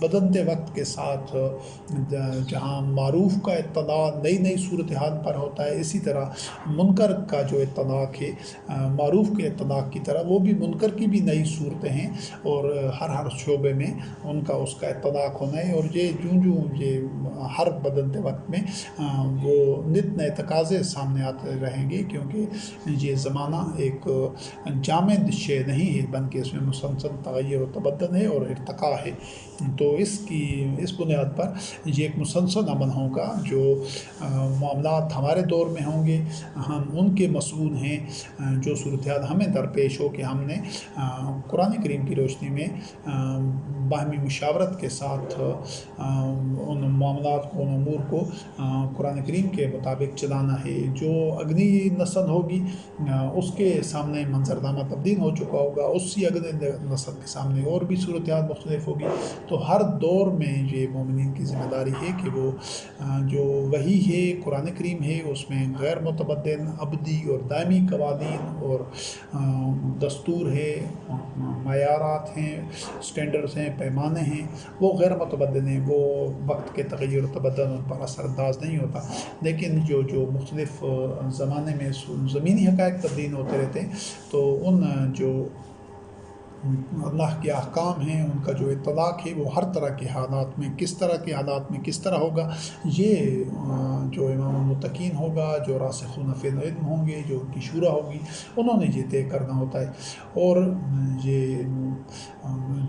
بدلتے وقت کے ساتھ جہاں معروف کا اطلاع نئی صورتحال پر ہوتا ہے، اسی طرح منکر کا جو اطلاق ہے معروف کے اطلاق کی طرح وہ بھی منکر کی بھی نئی صورتیں ہیں، اور ہر شعبے میں ان کا اس کا اطلاق ہونا ہے، اور یہ یہ ہر بدلتے وقت میں وہ نت نئے تقاضے سامنے آتے رہیں گے، کیونکہ یہ زمانہ ایک جامد شے نہیں ہے بلکہ اس میں مسلسل تغیر و تبدل ہے اور ارتقاء ہے۔ تو اس بنیاد پر یہ ایک مسلسل عمل ہوگا، جو معاملات ہمارے دور میں ہوں گے ہم ان کے مسئول ہیں، جو صورتحال ہمیں درپیش ہو کہ ہم نے قرآن کریم کی روشنی میں باہمی مشاورت کے ساتھ ان معاملات کو، ان امور کو قرآن کریم کے مطابق چلانا ہے۔ جو اگلی نسل ہوگی اس کے سامنے منظرنامہ تبدیل ہو چکا ہوگا، اسی اگلے نسل کے سامنے اور بھی صورتحال مختلف ہوگی۔ تو ہر دور میں یہ مومنین کی ذمہ داری ہے کہ وہ جو وحی ہے، قرآن کریم ہے، اس میں غیر متبدل ابدی اور دائمی قوانین اور دستور ہے، معیارات ہیں، سٹینڈرز ہیں، پیمانے ہیں، وہ غیر متبدل ہیں، وہ وقت کے تغیر و تبدل ان پر اثر انداز نہیں ہوتا۔ لیکن جو مختلف زمانے میں زمینی حقائق تبدیل ہوتے رہتے ہیں، تو ان جو اللہ کے احکام ہیں، ان کا جو اطلاق ہے وہ ہر طرح کے حالات میں کس طرح کے حالات میں کس طرح ہوگا، یہ جو امام المتقین ہوگا، جو راسخون فی العلم ہوں گے، جو ان کی شورا ہوگی، انہوں نے یہ طے کرنا ہوتا ہے۔ اور یہ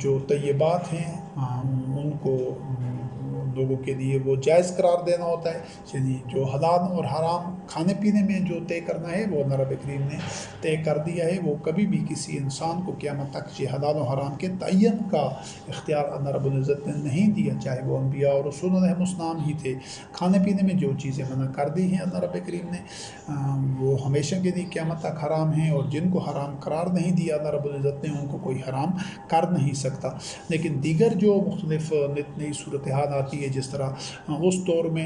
جو طیبات ہیں ان کو لوگوں کے لیے وہ جائز قرار دینا ہوتا ہے، یعنی جو حلال اور حرام کھانے پینے میں جو طے کرنا ہے وہ اللہ رب کریم نے طے کر دیا ہے۔ وہ کبھی بھی کسی انسان کو قیامت تک یہ حلال و حرام کے تعین کا اختیار اللہ رب العزت نے نہیں دیا، چاہے وہ انبیاء اور رسول علیہ السلام ہی تھے۔ کھانے پینے میں جو چیزیں منع کر دی ہیں اللہ رب کریم نے، وہ ہمیشہ کے لیے قیامت تک حرام ہیں، اور جن کو حرام قرار نہیں دیا اللہ رب العزت نے، ان کو کوئی حرام کر نہیں سکتا۔ لیکن دیگر جو مختلف نئی صورتحال آتی ہے، جس طرح اس دور میں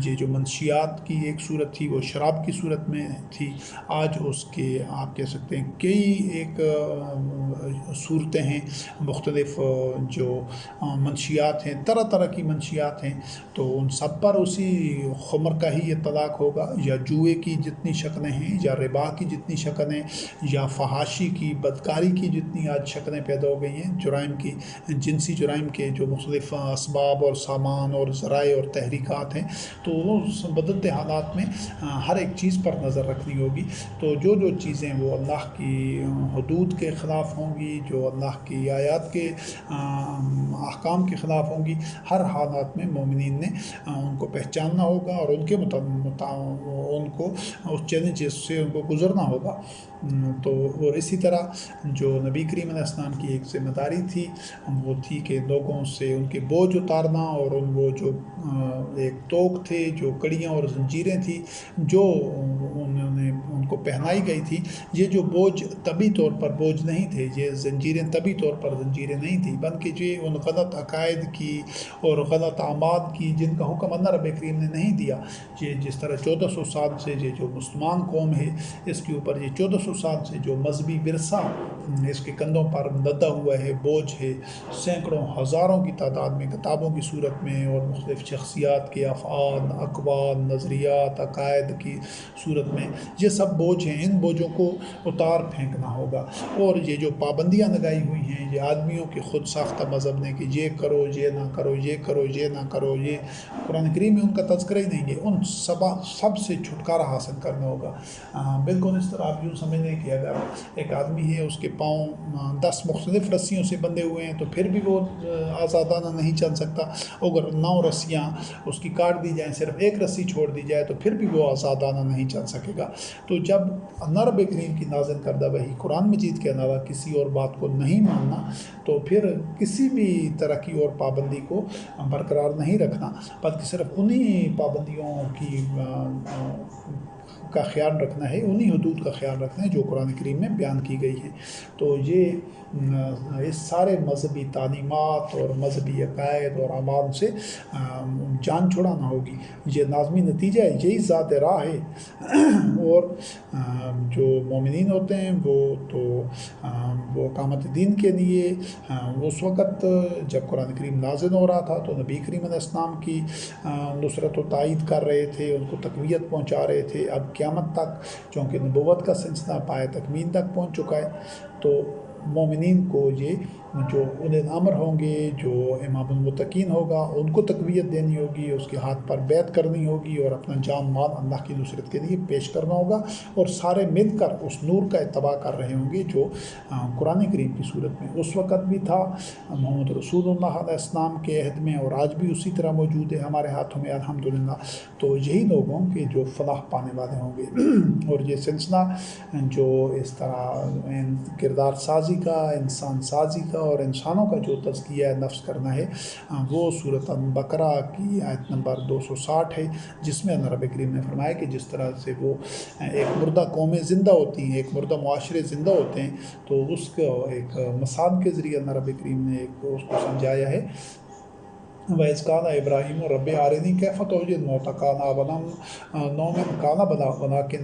یہ جو منشیات کی ایک صورت تھی وہ شراب کی صورت میں تھی، آج اس کے آپ کہہ سکتے ہیں کئی ایک صورتیں ہیں، مختلف جو منشیات ہیں، طرح طرح کی منشیات ہیں، تو ان سب پر اسی خمر کا ہی اطلاق ہوگا، یا جوئے کی جتنی شکلیں ہیں، یا ربا کی جتنی شکلیں، یا فحاشی کی، بدکاری کی جتنی آج شکلیں پیدا ہو گئی ہیں، جرائم کی، جنسی جرائم کے جو مختلف اسباب اور سامان اور ذرائع اور تحریکات ہیں، تو اس بدلتے حالات میں ہر ایک چیز پر نظر رکھنی ہوگی۔ تو جو چیزیں وہ اللہ کی حدود کے خلاف ہوں گی، جو اللہ کی آیات کے احکام کے خلاف ہوں گی، ہر حالات میں مومنین نے ان کو پہچاننا ہوگا، اور ان کے ان کو اس چیلنجز سے ان کو گزرنا ہوگا۔ تو اور اسی طرح جو نبی کریم علیہ السلام کی ایک ذمہ داری تھی، وہ تھی کہ لوگوں سے ان کے بوجھ اتارنا، اور وہ جو ایک توق تھے، جو کڑیاں اور زنجیریں تھیں جو ان کو پہنائی گئی تھی، یہ جو بوجھ طبی طور پر بوجھ نہیں تھے، یہ زنجیریں طبی طور پر زنجیریں نہیں تھیں، بلکہ یہ ان غلط عقائد کی اور غلط اعمال کی جن کا حکم اللہ رب کریم نے نہیں دیا۔ یہ جس طرح 1400 سال سے یہ جو مسلمان قوم ہے، اس کے اوپر یہ 1400 سال سے جو مذہبی ورثہ اس کے کندھوں پر لدا ہوا ہے، بوجھ ہے، سینکڑوں ہزاروں کی تعداد میں کتابوں کی صورت میں اور مختلف شخصیات کے افعال، اقوال، نظریات، عقائد کی صورت میں، یہ سب بوجھ ہیں، ان بوجھوں کو اتار پھینکنا ہوگا۔ اور یہ جو پابندیاں لگائی ہوئی ہیں یہ آدمیوں کے خود ساختہ مذہب نے کہ یہ کرو، یہ نہ کرو، یہ کرو، یہ نہ کرو، یہ قرآن کریم میں ان کا تذکرہ ہی نہیں ہے، ان سب سے چھٹکارا حاصل کرنا ہوگا۔ بالکل اس طرح آپ یوں سمجھ لیں کہ اگر ایک آدمی ہے، اس کے پاؤں 10 مختلف رسیوں سے بندھے ہوئے ہیں، تو پھر بھی وہ آزادانہ نہیں چل سکتا۔ اگر 9 رسیاں اس کی کاٹ دی جائیں، صرف ایک رسی چھوڑ دی جائے، تو پھر بھی وہ آزادانہ نہیں چل سکے گا۔ تو جب اللہ رب کریم کی نازل کردہ وحی قرآن مجید کے علاوہ کسی اور بات کو نہیں ماننا، تو پھر کسی بھی طرح کی اور پابندی کو برقرار نہیں رکھنا، بلکہ صرف انہی پابندیوں کا خیال رکھنا ہے، انہی حدود کا خیال رکھنا ہے جو قرآن کریم میں بیان کی گئی ہیں۔ تو یہ اس سارے مذہبی تعلیمات اور مذہبی عقائد اور اعمال سے جان چھڑانا ہوگی۔ یہ لازمی نتیجہ ہے، یہی ذات راہ ہے۔ اور جو مومنین ہوتے ہیں وہ اقامت دین کے لیے اس وقت جب قرآن کریم نازل ہو رہا تھا تو نبی کریم علیہ السلام کی نصرت و تائید کر رہے تھے، ان کو تقویت پہنچا رہے تھے۔ اب قیامت تک چونکہ نبوت کا سلسلہ پائے تکمیل تک پہنچ چکا ہے، تو مومنین کو یہ جو اولئے الامر ہوں گے، جو امام المتقین ہوگا، ان کو تقویت دینی ہوگی، اس کے ہاتھ پر بیعت کرنی ہوگی اور اپنا جان مال اللہ کی نصرت کے لیے پیش کرنا ہوگا، اور سارے مل کر اس نور کا اتباع کر رہے ہوں گے جو قرآن کریم کی صورت میں اس وقت بھی تھا محمد رسول اللہ علیہ السلام کے عہد میں، اور آج بھی اسی طرح موجود ہے ہمارے ہاتھوں میں الحمدللہ۔ تو یہی لوگ ہوں کہ جو فلاح پانے والے ہوں گے۔ اور یہ سلسلہ جو اس طرح کردار سازی کا، انسان سازی کا اور انسانوں کا جو تزکیہ نفس کرنا ہے، وہ سورۃ البقرہ کی آیت نمبر 260 ہے، جس میں اللہ رب کریم نے فرمایا کہ جس طرح سے وہ ایک مردہ قومیں زندہ ہوتی ہیں، ایک مردہ معاشرے زندہ ہوتے ہیں، تو اس کو ایک مثال کے ذریعے اللہ رب کریم نے اس کو سمجھایا ہے۔ وَإِذْ قَالَ إِبْرَاهِيمُ رَبِّ أَرِنِي كَيْفَ تُحْيِي الْمَوْتَىٰ قَالَ أَوَلَمْ نُؤْمِنْ قَالَ بَلَىٰ وَلَٰكِنْ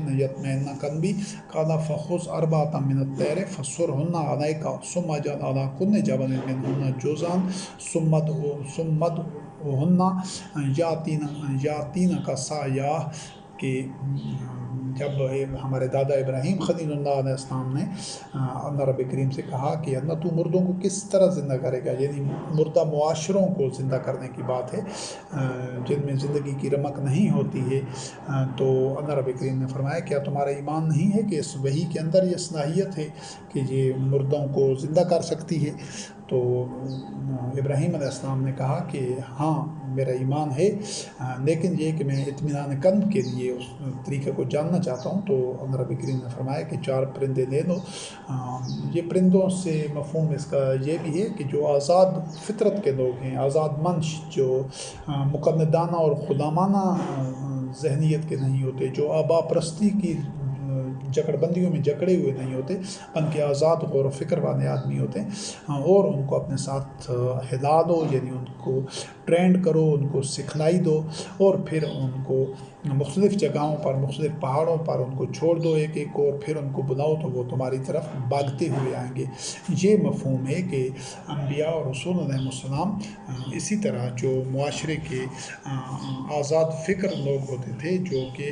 لِيَطْمَئِنَّ قَلْبِي قَالَ فَخُذْ أَرْبَعَةً مِّنَ الطَّيْرِ فَصُرْهُنَّ عَلَيْكَ ثُمَّ اجْعَلْ عَلَىٰ كُلِّ جَبَلٍ مِّنْهُنَّ جُزْءًا ثُمَّ ادْعُهُنَّ يَأْتِينَكَ سَعْيًا۔ کہ جب ہمارے دادا ابراہیم خلیل اللہ علیہ السلام نے اللہ رب کریم سے کہا کہ اللہ تو مردوں کو کس طرح زندہ کرے گا، یعنی مردہ معاشروں کو زندہ کرنے کی بات ہے جن میں زندگی کی رمق نہیں ہوتی ہے، تو اللہ رب کریم نے فرمایا کیا تمہارا ایمان نہیں ہے کہ اس وحی کے اندر یہ صلاحیت ہے کہ یہ مردوں کو زندہ کر سکتی ہے؟ تو ابراہیم علیہ السلام نے کہا کہ ہاں میرا ایمان ہے، لیکن یہ کہ میں اطمینان قلب کے لیے اس طریقے کو جاننا چاہتا ہوں۔ تو اللہ رب کریم نے فرمایا کہ 4 پرندے لے لو۔ یہ پرندوں سے مفہوم اس کا یہ بھی ہے کہ جو آزاد فطرت کے لوگ ہیں، آزاد منش، جو مقلدانہ اور غلامانہ ذہنیت کے نہیں ہوتے، جو آبا پرستی کی جکڑ بندیوں میں جکڑے ہوئے نہیں ہوتے، بلکہ آزاد غور و فکر والے آدمی ہوتے ہیں، اور ان کو اپنے ساتھ ہلا دو، یعنی ان کو ٹرینڈ کرو، ان کو سکھلائی دو، اور پھر ان کو مختلف جگہوں پر، مختلف پہاڑوں پر ان کو چھوڑ دو ایک ایک کو، اور پھر ان کو بلاؤ تو وہ تمہاری طرف بھاگتے ہوئے آئیں گے۔ یہ مفہوم ہے کہ انبیاء اور رسول علیہ السلام اسی طرح جو معاشرے کے آزاد فکر لوگ ہوتے تھے، جو کہ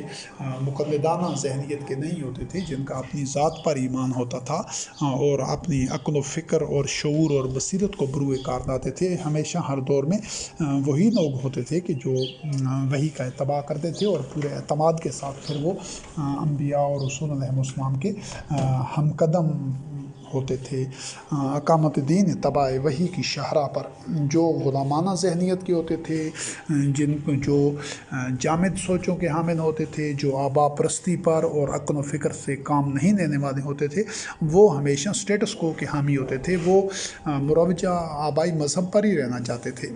مقلدانہ ذہنیت کے نہیں ہوتے تھے، جن کا اپنی ذات پر ایمان ہوتا تھا اور اپنی عقل و فکر اور شعور اور بصیرت کو بروئے کار لاتے تھے، ہمیشہ ہر دور میں وہی لوگ ہوتے تھے کہ جو وحی کا اتباع کرتے تھے، اور پورے اعتماد کے ساتھ پھر وہ انبیاء اور رسول علیہ السلام کے ہم قدم ہوتے تھے اقامت دین اتباع وحی کی شاہراہ پر۔ جو غلامانہ ذہنیت کے ہوتے تھے، جو جامد سوچوں کے حامل ہوتے تھے، جو آبا پرستی پر اور عقل و فکر سے کام نہیں لینے والے ہوتے تھے، وہ ہمیشہ سٹیٹس کو کے حامی ہوتے تھے، وہ مروجہ آبائی مذہب پر ہی رہنا چاہتے تھے۔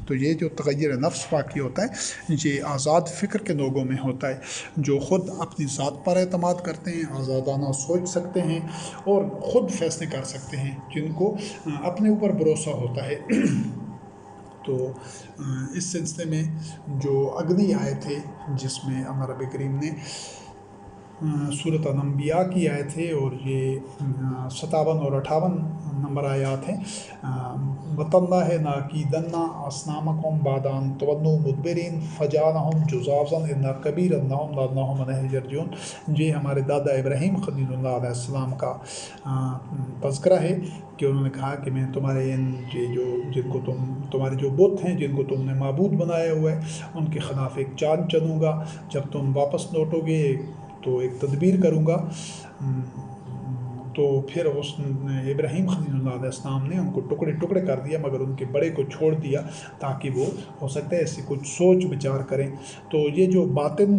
تو یہ جو تغیر نفس واقع ہوتا ہے، یہ آزاد فکر کے لوگوں میں ہوتا ہے، جو خود اپنی ذات پر اعتماد کرتے ہیں، آزادانہ سوچ سکتے ہیں اور خود فیصلے کر سکتے ہیں، جن کو اپنے اوپر بھروسہ ہوتا ہے۔ تو اس سلسلے میں جو اگلی آیت ہے جس میں اللہ رب کریم نے سورۃ الانبیاء کی آیت ہے، اور یہ 57 اور 58 نمبر آیات ہیں۔ وَتَاللَّهِ لَأَكِيدَنَّ أَصْنَامَكُمْ بَعْدَ أَن تُوَلُّوا مُدْبِرِينَ فَجَعَلَهُمْ جُذَاذًا إِلَّا كَبِيرًا لَهُمْ لَعَلَّهُمْ إِلَيْهِ يَرْجِعُونَ۔ یہ ہمارے دادا ابراہیم خلیل اللہ علیہ السلام کا تذکرہ ہے کہ انہوں نے کہا کہ میں تمہارے جن کو تمہارے جو بت ہیں، جن کو تم نے معبود بنایا ہوا ہے، ان کے خلاف ایک چال چلوں گا، جب تم واپس لوٹو گے تو ایک تدبیر کروں گا۔ تو پھر اس ابراہیم خلیل اللہ علیہ السلام نے ان کو ٹکڑے ٹکڑے کر دیا، مگر ان کے بڑے کو چھوڑ دیا تاکہ وہ ہو سکتا ہے ایسے کچھ سوچ بچار کریں۔ تو یہ جو باطن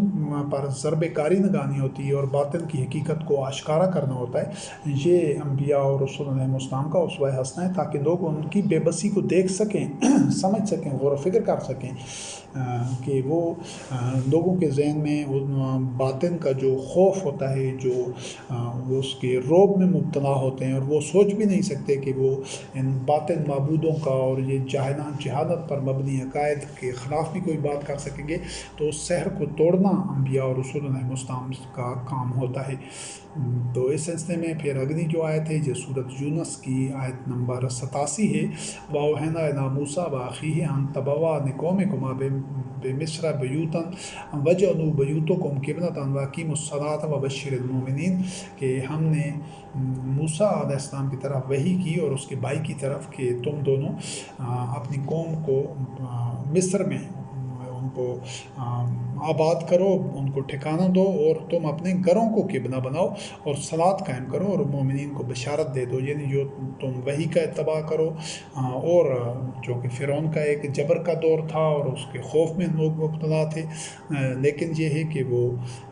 پر ضرب کاری لگانی ہوتی ہے اور باطن کی حقیقت کو آشکارا کرنا ہوتا ہے، یہ انبیاء اور رسول علیہ السلام کا اسوہ حسنہ ہے، تاکہ لوگ ان کی بے بسی کو دیکھ سکیں، سمجھ سکیں، غور و فکر کر سکیں۔ کہ وہ لوگوں کے ذہن میں باطن کا جو خوف ہوتا ہے، جو وہ اس کے رعب میں مبتلا ہوتے ہیں، اور وہ سوچ بھی نہیں سکتے کہ وہ ان باطن معبودوں کا اور یہ جہالت پر مبنی عقائد کے خلاف بھی کوئی بات کر سکیں گے، تو اس سحر کو توڑنا انبیاء اور رسول علیہ السلام کا کام ہوتا ہے۔ تو اس سلسلے میں پھر اگلی جو آیت ہے، جو سورۃ یونس کی آیت نمبر 87 ہے، وَأَوْحَيْنَا إِلَىٰ مُوسَىٰ وَأَخِيهِ أَن تَبَوَّأَ لِقَوْمِكُمَا بِمِصْرَ بُيُوتًا وَاجْعَلُوا بُيُوتَكُمْ قِبْلَةً وَأَقِیمُوا الصَّلَاةَ وَبَشِّرِ الْمُؤْمِنِينَ، کہ ہم نے موسیٰ علیہ السلام کی طرف وحی کی اور اس کے بھائی کی طرف کہ تم دونوں اپنی قوم کو مصر میں ان کو آباد کرو، ان کو ٹھکانہ دو، اور تم اپنے گھروں کو قبلہ بناؤ اور صلاۃ قائم کرو اور مومنین کو بشارت دے دو، یعنی جو تم وحی کا اتباع کرو، اور جو کہ فرعون کا ایک جبر کا دور تھا اور اس کے خوف میں لوگ مبتلا تھے، لیکن یہ ہے کہ وہ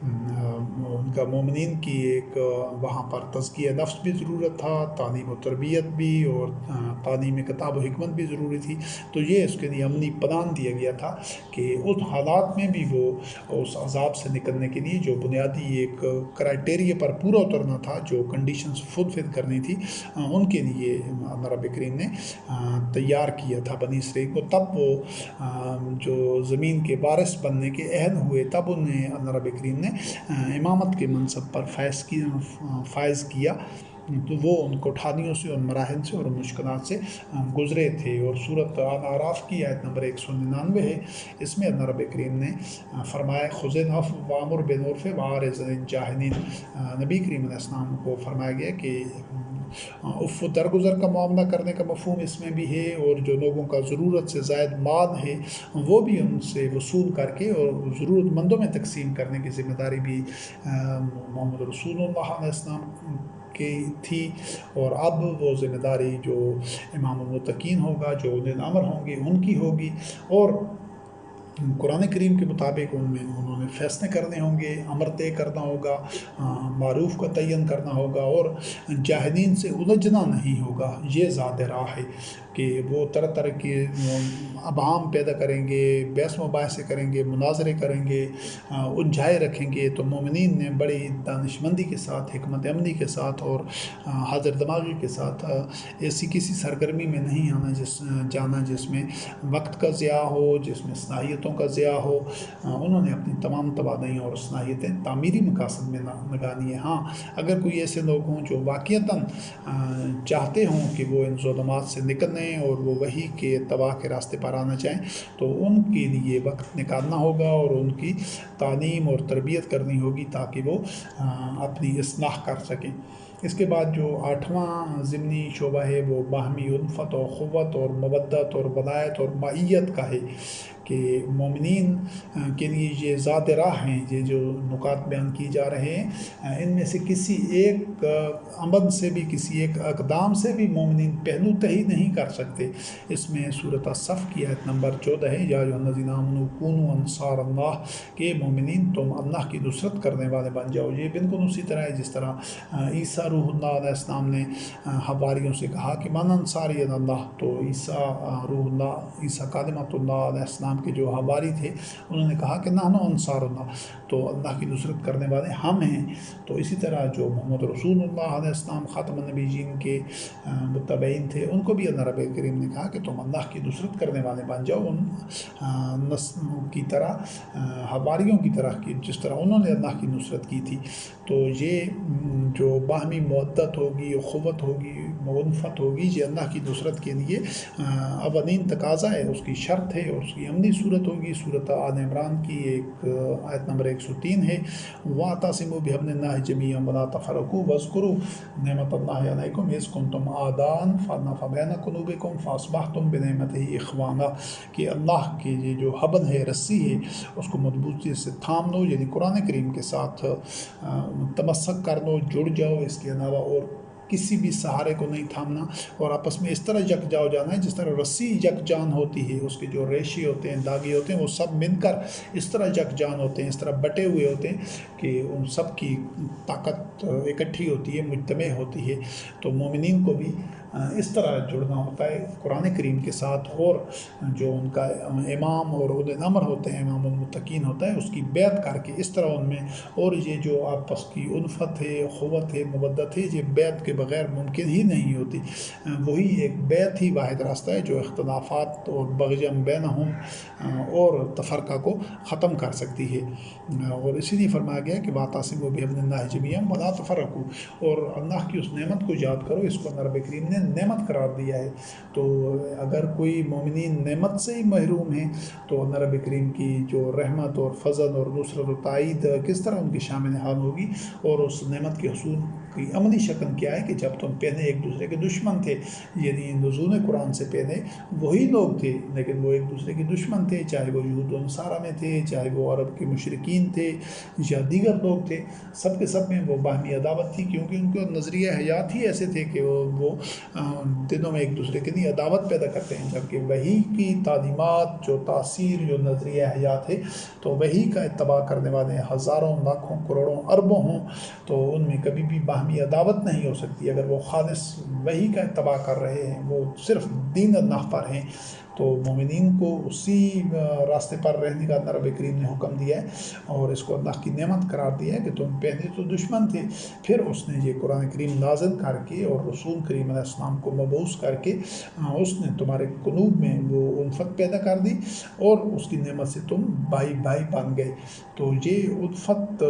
ان کا مومنین کی ایک وہاں پر تزکیہ نفس بھی ضرورت تھا، تعلیم و تربیت بھی، اور تعلیم کتاب و حکمت بھی ضروری تھی۔ تو یہ اس کے لیے عملی پلان دیا گیا تھا کہ اس حالات میں بھی وہ اس عذاب سے نکلنے کے لیے جو بنیادی ایک کرائٹیریا پر پورا اترنا تھا، جو کنڈیشنز فلفل کرنی تھی، ان کے لیے اللہ رب کریم نے تیار کیا تھا بنی اسرائیل کو۔ تب وہ جو زمین کے وارث بننے کے اہل ہوئے، تب انہیں اللہ رب کریم نے امامت کے منصب پر فائز کیا، تو وہ ان کوٹھانیوں سے، ان مراحل سے اور ان مشکلات سے گزرے تھے۔ اور سورۃ الاعراف کی آیت نمبر 199 ہے، اس میں اللہ رب کریم نے فرمایا خذ العفو وامر بالعرف واعرض عن الجاہلین۔ نبی کریم علیہ السلام کو فرمایا گیا کہ عفو درگزر کا معاملہ کرنے کا مفہوم اس میں بھی ہے، اور جو لوگوں کا ضرورت سے زائد مال ہے وہ بھی ان سے وصول کر کے اور ضرورت مندوں میں تقسیم کرنے کی ذمہ داری بھی محمد رسول اللہ علیہ السلام کی تھی، اور اب وہ ذمہ داری جو امام المتقین ہوگا، جو اولی الامر ہوں گے، ان کی ہوگی، اور قرآن کریم کے مطابق انہوں نے فیصلے کرنے ہوں گے، امر طے کرنا ہوگا، معروف کا تعین کرنا ہوگا، اور جاہلین سے الجھنا نہیں ہوگا۔ یہ ذات راہ ہے کہ وہ طرح طرح کے ابہام پیدا کریں گے، بحث مباحثے کریں گے، مناظرے کریں گے، الجھائے رکھیں گے۔ تو مومنین نے بڑی دانش مندی کے ساتھ، حکمت عملی کے ساتھ اور حاضر دماغی کے ساتھ ایسی کسی سرگرمی میں نہیں جانا جس میں وقت کا ضیاع ہو، جس میں صلاحیتوں کا ضیاع ہو۔ انہوں نے اپنی تمام توانائیاں اور صلاحیتیں تعمیری مقاصد میں لگانی ہے۔ ہاں، اگر کوئی ایسے لوگ ہوں جو واقعتاً چاہتے ہوں کہ وہ ان ظلمات سے نکلیں اور وہ وحی کے اتباع کے راستے پر آنا چاہیں، تو ان کے لیے وقت نکالنا ہوگا اور ان کی تعلیم اور تربیت کرنی ہوگی تاکہ وہ اپنی اصلاح کر سکیں۔ اس کے بعد جو 8واں ضمنی شعبہ ہے وہ باہمی الفت اور قوت اور مودت اور ولایت اور معیت کا ہے، کہ مومنین کے لیے یہ ذات راہ ہیں، یہ جو نکات بیان کی جا رہے ہیں، ان میں سے کسی ایک عمل سے بھی، کسی ایک اقدام سے بھی مومنین پہلو تہی نہیں کر سکتے۔ اس میں سورۃ الصف کی آیت نمبر 14 ہے، یا ایھا الذین آمنوا کونوا انصار اللہ، کہ مومنین تم اللہ کی نصرت کرنے والے بن جاؤ۔ یہ بالکل اسی طرح ہے جس طرح عیسیٰ روح اللہ علیہ السلام نے حواریوں سے کہا کہ من انصاری الی اللہ، تو عیسیٰ روح اللہ، عیسیٰ کلمۃ اللہ علیہ السلام کے جو حواری تھے، انہوں نے کہا کہ نحن انصار اللہ، تو اللہ کی نصرت کرنے والے ہم ہیں۔ تو اسی طرح جو محمد رسول اللہ علیہ السلام خاتم النبیین کے متبعین تھے، ان کو بھی اللہ رب کریم نے کہا کہ تم اللہ کی نصرت کرنے والے بن جاؤ، ان نسلوں کی طرح، حواریوں کی طرح، کی جس طرح انہوں نے اللہ کی نصرت کی تھی۔ تو یہ جو باہمی مودت ہوگی، قوت ہوگی، مونفت ہوگی، یہ اللہ کی نصرت کے لیے اولین تقاضا ہے، اس کی شرط ہے، اور اس کی عملی صورت ہوگی۔ سورۃ آل عمران کی ایک آیت نمبر 103 ہے، وَاعْتَصِمُوا بِحَبْلِ اللَّهِ جَمِيعًا وَلَا تَفَرَّقُوا وَاذْكُرُوا نِعْمَتَ اللَّهِ عَلَيْكُمْ إِذْ كُنْتُمْ أَعْدَاءً فَأَلَّفَ بَيْنَ قُلُوبِكُمْ فَأَصْبَحْتُمْ بِنِعْمَتِهِ إِخْوَانًا، کہ اللہ کے یہ جو حبل ہے، رسی ہے، اس کو مضبوطی سے تھام لو، یعنی قرآن کریم کے ساتھ تمسک کر لو، جڑ جاؤ، اس کے علاوہ اور کسی بھی سہارے کو نہیں تھامنا، اور آپس میں اس طرح یکجا ہو جانا ہے جس طرح رسی یکجان ہوتی ہے، اس کے جو ریشے ہوتے ہیں، دھاگے ہوتے ہیں، وہ سب مل کر اس طرح یکجان ہوتے ہیں، اس طرح بٹے ہوئے ہوتے ہیں کہ ان سب کی طاقت اکٹھی ہوتی ہے، مجتمع ہوتی ہے۔ تو مومنین کو بھی اس طرح جڑنا ہوتا ہے قرآن کریم کے ساتھ، اور جو ان کا امام اور اولو الامر ہوتے ہیں، امام المتقین ہوتا ہے، اس کی بیعت کر کے اس طرح ان میں، اور یہ جو آپس کی الفت ہے، اخوت ہے، مودت ہے، یہ بیعت کے بغیر ممکن ہی نہیں ہوتی۔ وہی ایک بیعت ہی واحد راستہ ہے جو اختلافات اور بغیم بینہم اور تفرقہ کو ختم کر سکتی ہے۔ اور اسی لیے فرمایا گیا کہ واعتصموا بحبل اللہ جمیعا ولا تفرقوا، اور اللہ کی اس نعمت کو یاد کرو، اس کو اللہ رب کریم نے نعمت قرار دیا ہے۔ تو اگر کوئی مومنین نعمت سے ہی محروم ہیں تو اللہ رب کریم کی جو رحمت اور فضل اور نصرت و تائید کس طرح ان کی شامل حال ہوگی، اور اس نعمت کے حصول کی عملی شکل کیا ہے کہ جب تم پہلے ایک دوسرے کے دشمن تھے، یعنی نزول قرآن سے پہلے وہی لوگ تھے لیکن وہ ایک دوسرے کے دشمن تھے، چاہے وہ یہود و نصارہ میں تھے، چاہے وہ عرب کے مشرکین تھے یا دیگر لوگ تھے، سب کے سب میں وہ باہمی عداوت تھی، کیونکہ ان کے نظریہ حیات ہی ایسے تھے کہ وہ دنوں میں ایک دوسرے کے لیے عداوت پیدا کرتے ہیں۔ جبکہ وحی کی تعلیمات، جو تاثیر، جو نظریہ حیات ہے، تو وحی کا اتباع کرنے والے ہزاروں، لاکھوں، کروڑوں، اربوں ہوں تو ان میں کبھی بھی باہمی عداوت نہیں ہو سکتی اگر وہ خالص وحی کا اتباع کر رہے ہیں، وہ صرف دین اللہ پر ہیں۔ تو مومنین کو اسی راستے پر رہنے کا اللہ رب کریم نے حکم دیا ہے، اور اس کو اللہ کی نعمت قرار دیا ہے کہ تم پہلے تو دشمن تھے، پھر اس نے یہ قرآن کریم نازل کر کے اور رسول کریم علیہ السلام کو مبعوث کر کے اس نے تمہارے قلوب میں وہ الفت پیدا کر دی، اور اس کی نعمت سے تم بھائی بھائی بن گئے۔ تو یہ الفت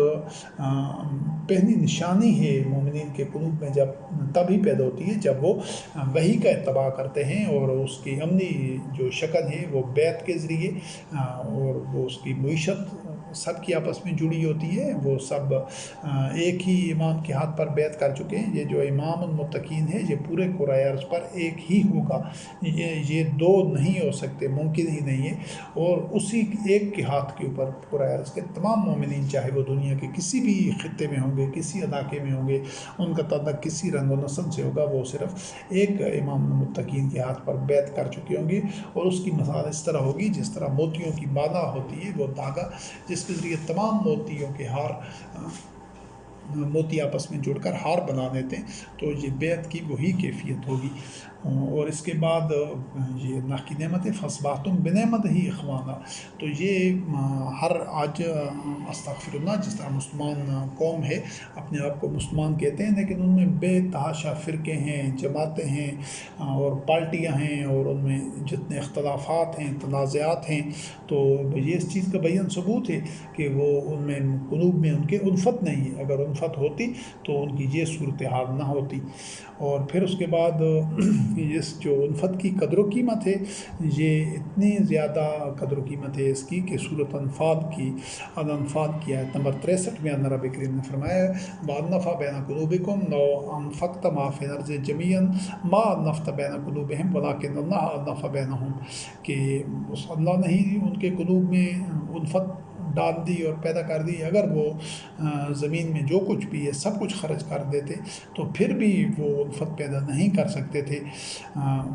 پہلی نشانی ہے مومنین کے قلوب میں، جب تبھی پیدا ہوتی ہے جب وہ وحی کا اتباع کرتے ہیں، اور اس کی عملی جو شکل ہے وہ بیعت کے ذریعے، اور وہ اس کی معیشت سب کی آپس میں جڑی ہوتی ہے، وہ سب ایک ہی امام کے ہاتھ پر بیعت کر چکے ہیں۔ یہ جو امام المتقین ہے یہ پورے کرۂ ارض پر ایک ہی ہوگا، یہ دو نہیں ہو سکتے، ممکن ہی نہیں ہے، اور اسی ایک کے ہاتھ کے اوپر کرۂ ارض کے تمام مومنین، چاہے وہ دنیا کے کسی بھی خطے میں ہوں گے، کسی علاقے میں ہوں گے، ان کا تعلق کسی رنگ و نسل سے ہوگا، وہ صرف ایک امام المتقین کے ہاتھ پر بیعت کر چکے ہوں گے۔ اور اس کی مثال اس طرح ہوگی جس طرح موتیوں کی مالا ہوتی ہے، وہ دھاگا جس کے ذریعے تمام موتیوں کے ہار، موتی آپس میں جڑ کر ہار بنا دیتے ہیں، تو یہ بیعت کی وہی کیفیت ہوگی۔ اور اس کے بعد یہ اللہ کی نعمت ہے، فَأَصْبَحْتُمْ بِنِعْمَتِهِ إِخْوَانًا، تو یہ ہر آج استغفر اللہ، جس طرح مسلمان قوم ہے اپنے آپ کو مسلمان کہتے ہیں، لیکن ان میں بے تحاشا فرقے ہیں، جماعتیں ہیں اور پارٹیاں ہیں، اور ان میں جتنے اختلافات ہیں، تنازعات ہیں، تو یہ اس چیز کا بیان ثبوت ہے کہ وہ ان میں قلوب میں ان کے الفت نہیں ہے۔ اگر الفت ہوتی تو ان کی یہ صورتحال نہ ہوتی۔ اور پھر اس کے بعد اس جو الفت کی قدر و قیمت ہے، یہ اتنی زیادہ قدر و قیمت ہے اس کی کہ سورۃ انفال کی الانفال کی آیت نمبر 63 میں اللہ رب کریم نے فرمایا وَأَلَّفَ بَيْنَ قُلُوبِكُمْ لَوْ أَنفَقْتَ مَا فِي الْأَرْضِ جَمِيعًا مَا أَلَّفْتَ بَيْنَ قُلُوبِهِمْ وَلَكِنَّ اللَّهَ أَلَّفَ بَيْنَهُمْ، کہ اللہ نے ہی ان کے قلوب میں الفت ڈال دی اور پیدا کر دی۔ اگر وہ زمین میں جو کچھ بھی ہے سب کچھ خرچ کر دیتے تو پھر بھی وہ الفت پیدا نہیں کر سکتے تھے،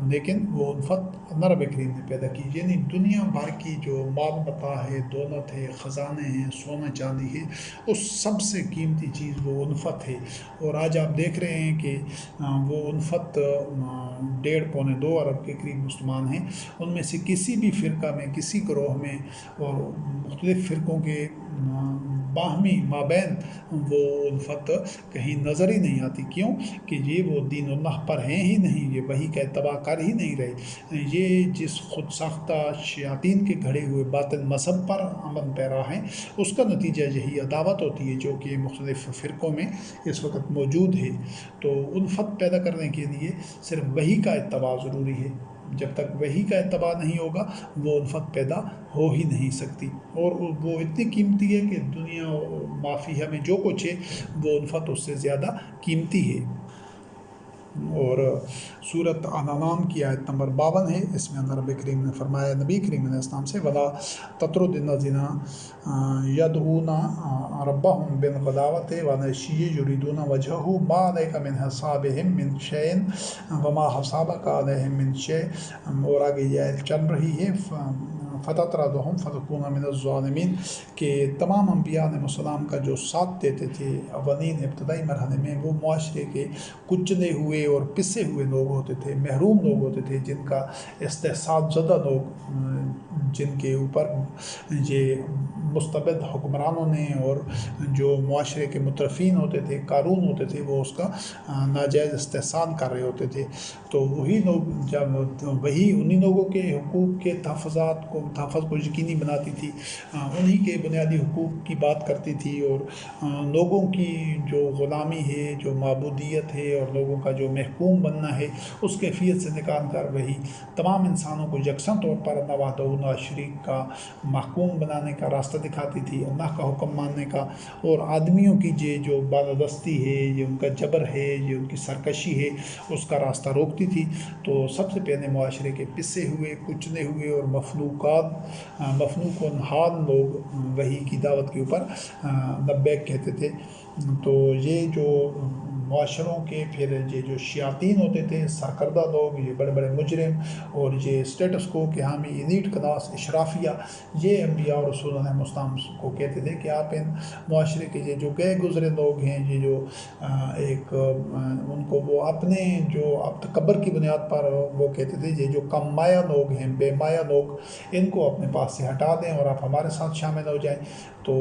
لیکن وہ الفت اللہ رب کریم نے پیدا کی۔ یعنی دنیا بھر کی جو مال متاع ہے، دولت ہے، خزانے ہیں، سونا چاندی ہے، اس سب سے قیمتی چیز وہ الفت ہے۔ اور آج آپ دیکھ رہے ہیں کہ وہ الفت 1.5-2 ارب کے قریب مسلمان ہیں، ان میں سے کسی بھی فرقہ میں، کسی گروہ میں، اور مختلف فرقوں کے باہمی مابین وہ الفت کہیں نظر ہی نہیں آتی۔ کیوں کہ یہ وہ دین اللہ پر ہیں ہی نہیں، یہ وحی کا اتباع کر ہی نہیں رہے، یہ جس خود ساختہ شیاطین کے گھڑے ہوئے باطل مذہب پر عمل پیرا ہیں، اس کا نتیجہ یہی عداوت ہوتی ہے جو کہ مختلف فرقوں میں اس وقت موجود ہے۔ تو الفت پیدا کرنے کے لیے صرف وحی کا اتباع ضروری ہے، جب تک وحی کا اتباع نہیں ہوگا وہ الفت پیدا ہو ہی نہیں سکتی، اور وہ اتنی قیمتی ہے کہ دنیا مافیہ میں جو کچھ ہے وہ الفت اس سے زیادہ قیمتی ہے۔ اور سورۃ الانعام کی آیت نمبر 52 ہے، اس میں اللہ رب کریم نے فرمایا نبی کریم علیہ السلام سے وَلَا تَطْرُدِ الَّذِينَ يَدْعُونَ رَبَّهُمْ بِالْغَدَاوَةِ وَالْعَشِيِّ يُرِيدُونَ وَجْهَهُ مَا عَلَيْكَ مِنْ حِسَابِهِمْ مِنْ شَيْءٍ وَمَا حَسَابَكَ عَلَيْهِمْ مِنْ شَيْءٍ۔ اور آگے یہ آیت چل رہی ہے فتطردہم فتکون من الظالمین کہ تمام انبیاء علیہ السلام کا جو ساتھ دیتے تھے اولین ابتدائی مرحلے میں وہ معاشرے کے کچلے ہوئے اور پسے ہوئے لوگ ہوتے تھے، محروم لوگ ہوتے تھے، جن کا استحصال زدہ لوگ، جن کے اوپر یہ مستبد حکمرانوں نے اور جو معاشرے کے مترفین ہوتے تھے، قارون ہوتے تھے، وہ اس کا ناجائز استحصال کر رہے ہوتے تھے۔ تو وہی لوگ جب انہی لوگوں کے حقوق کے تحفظ کو یقینی بناتی تھی، انہی کے بنیادی حقوق کی بات کرتی تھی، اور لوگوں کی جو غلامی ہے، جو معبودیت ہے، اور لوگوں کا جو محکوم بننا ہے، اس کیفیت سے نکال کر وہی تمام انسانوں کو یکساں طور پر اللہ وحدہ لا شریک کا محکوم بنانے کا راستہ دکھاتی تھی، اللہ کا حکم ماننے کا، اور آدمیوں کی جو بالادستی ہے، یہ ان کا جبر ہے، یہ ان کی سرکشی ہے، اس کا راستہ روکتی تھی۔ تو سب سے پہلے معاشرے کے پسے ہوئے، کچلے ہوئے اور مفلوق و نحال لوگ وحی کی دعوت کے اوپر لبیک کہتے تھے۔ تو یہ جو معاشروں کے پھر یہ جو شیاطین ہوتے تھے، سرکردہ لوگ، یہ بڑے بڑے مجرم اور یہ اسٹیٹس کو کہ حامی ایلیٹ کلاس اشرافیہ، یہ انبیاء اور رسول علیہ السلام کو کہتے تھے کہ آپ ان معاشرے کے یہ جو گئے گزرے لوگ ہیں، یہ جو ان کو وہ اپنے جو تکبر کی بنیاد پر وہ کہتے تھے، یہ جو کم مایہ لوگ ہیں، بے مایہ لوگ، ان کو اپنے پاس سے ہٹا دیں اور آپ ہمارے ساتھ شامل ہو جائیں۔ تو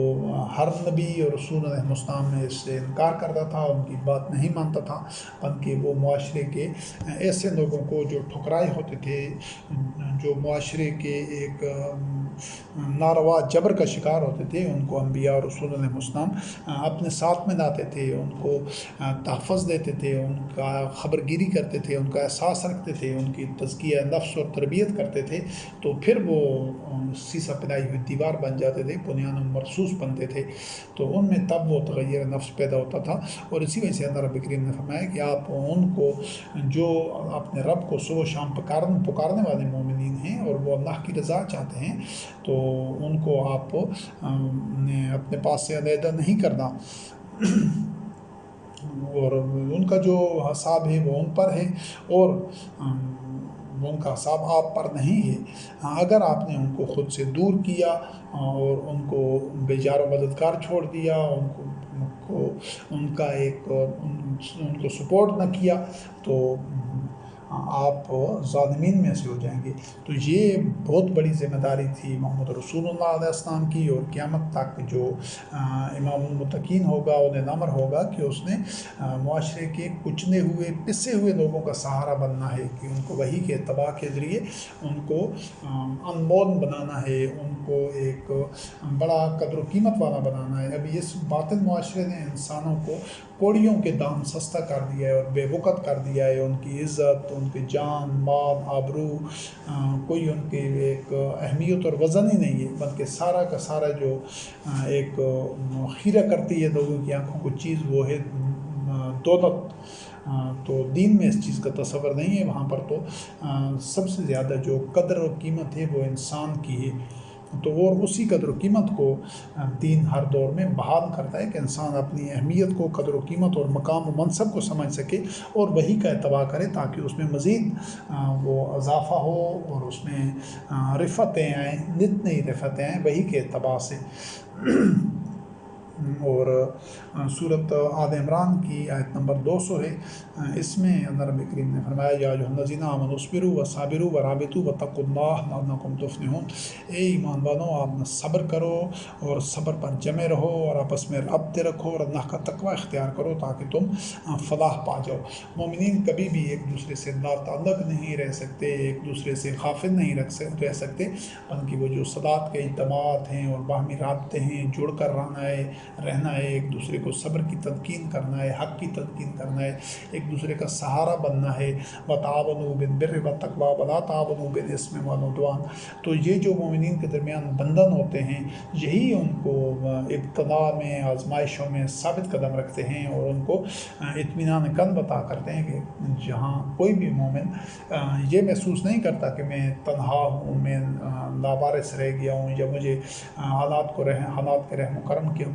ہر نبی اور رسول علیہ السلام نے اس سے انکار کرتا تھا، ان کی بات نہیں مانتا تھا، بلکہ وہ معاشرے کے ایسے لوگوں کو جو ٹھکرائے ہوتے تھے، جو معاشرے کے ایک ناروا جبر کا شکار ہوتے تھے، ان کو انبیاء اور رسول علیہ السلام اپنے ساتھ میں لاتے تھے، ان کو تحفظ دیتے تھے، ان کا خبرگیری کرتے تھے، ان کا احساس رکھتے تھے، ان کی تزکیہ نفس اور تربیت کرتے تھے۔ تو پھر وہ سیسا پنائی ہوئی دیوار بن جاتے تھے، بنیان مرصوص بنتے تھے، تو ان میں تب وہ تغیر نفس پیدا ہوتا تھا۔ اور اسی وجہ سے اللہ رب کریم نے فرمایا کہ آپ ان کو جو اپنے رب کو صبح و شام پکارنے والے مومنین ہیں اور وہ اللہ کی رضا چاہتے ہیں، تو ان کو آپ نے اپنے پاس سے علیحدہ نہیں کرنا، اور ان کا جو حساب ہے وہ ان پر ہے، اور ان کا حساب آپ پر نہیں ہے۔ اگر آپ نے ان کو خود سے دور کیا اور ان کو بے جار و مددگار چھوڑ دیا، ان کو سپورٹ نہ کیا، تو آپ ظالمین میں سے ہو جائیں گے۔ تو یہ بہت بڑی ذمہ داری تھی محمد رسول اللہ علیہ السلام کی، اور قیامت تک جو امام المتقین ہوگا، انہیں نمر ہوگا کہ اس نے معاشرے کے کچلے ہوئے، پسے ہوئے لوگوں کا سہارا بننا ہے، کہ ان کو وحی کے اتباع کے ذریعے ان کو انمول بنانا ہے، ان کو ایک بڑا قدر و قیمت والا بنانا ہے۔ ابھی اس باطل معاشرے نے انسانوں کو کوڑیوں کے دام سستا کر دیا ہے اور بے وقت کر دیا ہے، ان کی عزت، ان کی جان، مال، آبرو، کوئی ان کی ایک اہمیت اور وزن ہی نہیں ہے، بلکہ سارا کا سارا جو ایک خیرہ کرتی ہے لوگوں کی آنکھوں کو چیز، وہ ہے دولت۔ تو دین میں اس چیز کا تصور نہیں ہے، وہاں پر تو سب سے زیادہ جو قدر و قیمت ہے وہ انسان کی ہے۔ تو اور اسی قدر و قیمت کو دین ہر دور میں بحال کرتا ہے کہ انسان اپنی اہمیت کو، قدر و قیمت اور مقام و منصب کو سمجھ سکے اور وہی کا اتباع کرے، تاکہ اس میں مزید وہ اضافہ ہو اور اس میں رفتیں آئیں، نت نئی رفتیں آئیں وہی کے اتباع سے۔ اور سورۃ آل عمران کی آیت نمبر 200 ہے، اس میں اللہ رب کریم نے فرمایا یا ایھا الذین آمنوا اصبروا وصابروا ورابطوا واتقوا اللہ لعلکم تفلحون۔ اے ایمان والوں، آپ نہ صبر کرو اور صبر پر جمے رہو، اور آپس میں رابطے رکھو اور اللہ کا تقوی اختیار کرو تاکہ تم فلاح پا جاؤ۔ مومنین کبھی بھی ایک دوسرے سے لا تعلق نہیں رہ سکتے، ایک دوسرے سے غافل نہیں رہ سکتے، بلکہ وہ جو صداقت کے اجتماعات ہیں اور باہمی رابطے ہیں، جڑ کر رہنا ہے، ایک دوسرے کو صبر کی تلقین کرنا ہے، حق کی تلقین کرنا ہے، ایک دوسرے کا سہارا بننا ہے۔ وَتَعَاوَنُوا بِالْبِرِّ وَالتَّقْوَىٰ وَلَا تَعَاوَنُوا بِالْإِثْمِ وَالْعُدْوَانِ۔ تو یہ جو مومنین کے درمیان بندھن ہوتے ہیں، یہی ان کو ابتلا میں، آزمائشوں میں ثابت قدم رکھتے ہیں، اور ان کو اطمینان قلب عطا کرتے ہیں، کہ جہاں کوئی بھی مومن یہ محسوس نہیں کرتا کہ میں تنہا ہوں، میں لاوارث رہ گیا ہوں، یا مجھے حالات کے رحم و کرم کے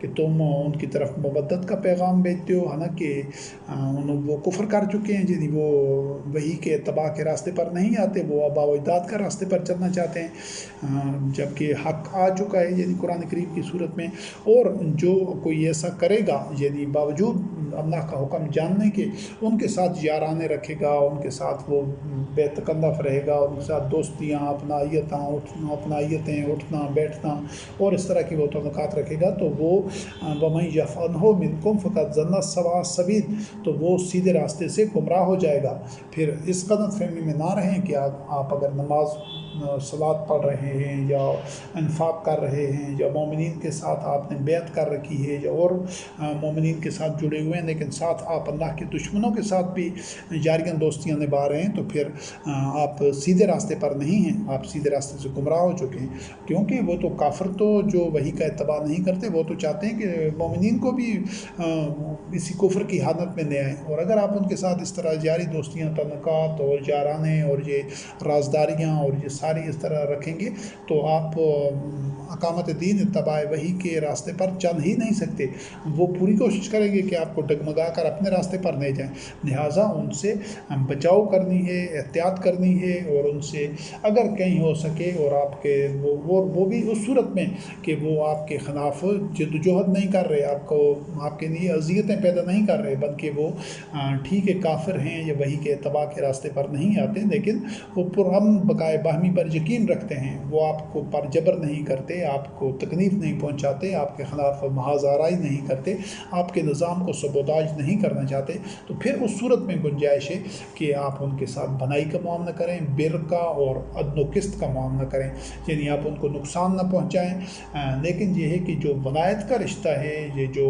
کہ تم ان کی طرف مبدت کا پیغام بھیجتے ہو، حالانکہ وہ کفر کر چکے ہیں، یعنی وہ وہی کے اتباع کے راستے پر نہیں آتے، وہ آباء و اجداد کا راستے پر چلنا چاہتے ہیں، جبکہ حق آ چکا ہے یعنی قرآن کریم کی صورت میں۔ اور جو کوئی ایسا کرے گا یعنی باوجود اللہ کا حکم جاننے کے ان کے ساتھ یارانے رکھے گا، ان کے ساتھ وہ بے تکلف رہے گا، ان کے ساتھ دوستیاں، اپنائیتیں، اٹھنا بیٹھنا اور اس طرح کی وہ تعلقات رکھے گا، تو وہ وَمَن يَفْعَلْهُ مِنْكُمْ فَقَدْ ضَلَّ سَوَاءَ السَّبِيلِ، تو وہ سیدھے راستے سے گمراہ ہو جائے گا۔ پھر اس غلط فہمی میں نہ رہیں کہ آپ اگر نماز صلات پڑھ رہے ہیں یا انفاق کر رہے ہیں یا مومنین کے ساتھ آپ نے بیعت کر رکھی ہے یا اور مومنین کے ساتھ جڑے ہوئے ہیں، لیکن ساتھ آپ اللہ کے دشمنوں کے ساتھ بھی یاریاں دوستیاں نبھا رہے ہیں، تو پھر آپ سیدھے راستے پر نہیں ہیں، آپ سیدھے راستے سے گمراہ ہو چکے ہیں۔ کیونکہ وہ تو کافر تو جو وہی کا اتباع نہیں کرتے، وہ تو چاہتے ہیں کہ مومنین کو بھی اسی کفر کی حالت میں لے آئیں، اور اگر آپ ان کے ساتھ اس طرح یاری دوستیاں، تعلقات اور یارانے اور یہ رازداریاں اور یہ ساری اس طرح رکھیں گے تو آپ اقامت دین، اتباع وحی کے راستے پر چل ہی نہیں سکتے۔ وہ پوری کوشش کریں گے کہ آپ کو ڈگمگا کر اپنے راستے پر لے جائیں، لہٰذا ان سے بچاؤ کرنی ہے، احتیاط کرنی ہے، اور ان سے اگر کہیں ہو سکے اور آپ کے وہ بھی اس صورت میں کہ وہ آپ کے خلاف جدوجہد نہیں کر رہے، آپ کے لیے اذیتیں پیدا نہیں کر رہے، بلکہ وہ ٹھیک ہے کافر ہیں یا وحی کے اتباع کے راستے پر نہیں آتے، لیکن وہ پرامن بقائے باہمی پر یقین رکھتے ہیں، وہ آپ کو پر جبر نہیں کرتے، آپ کو تکلیف نہیں پہنچاتے، آپ کے خلاف محاذ آرائی نہیں کرتے، آپ کے نظام کو سبوتاج نہیں کرنا چاہتے، تو پھر اس صورت میں گنجائش ہے کہ آپ ان کے ساتھ بھلائی کا معاملہ کریں، بر کا اور عدل و قسط کا معاملہ کریں، یعنی آپ ان کو نقصان نہ پہنچائیں۔ لیکن یہ ہے کہ جو ولایت کا رشتہ ہے، یہ جو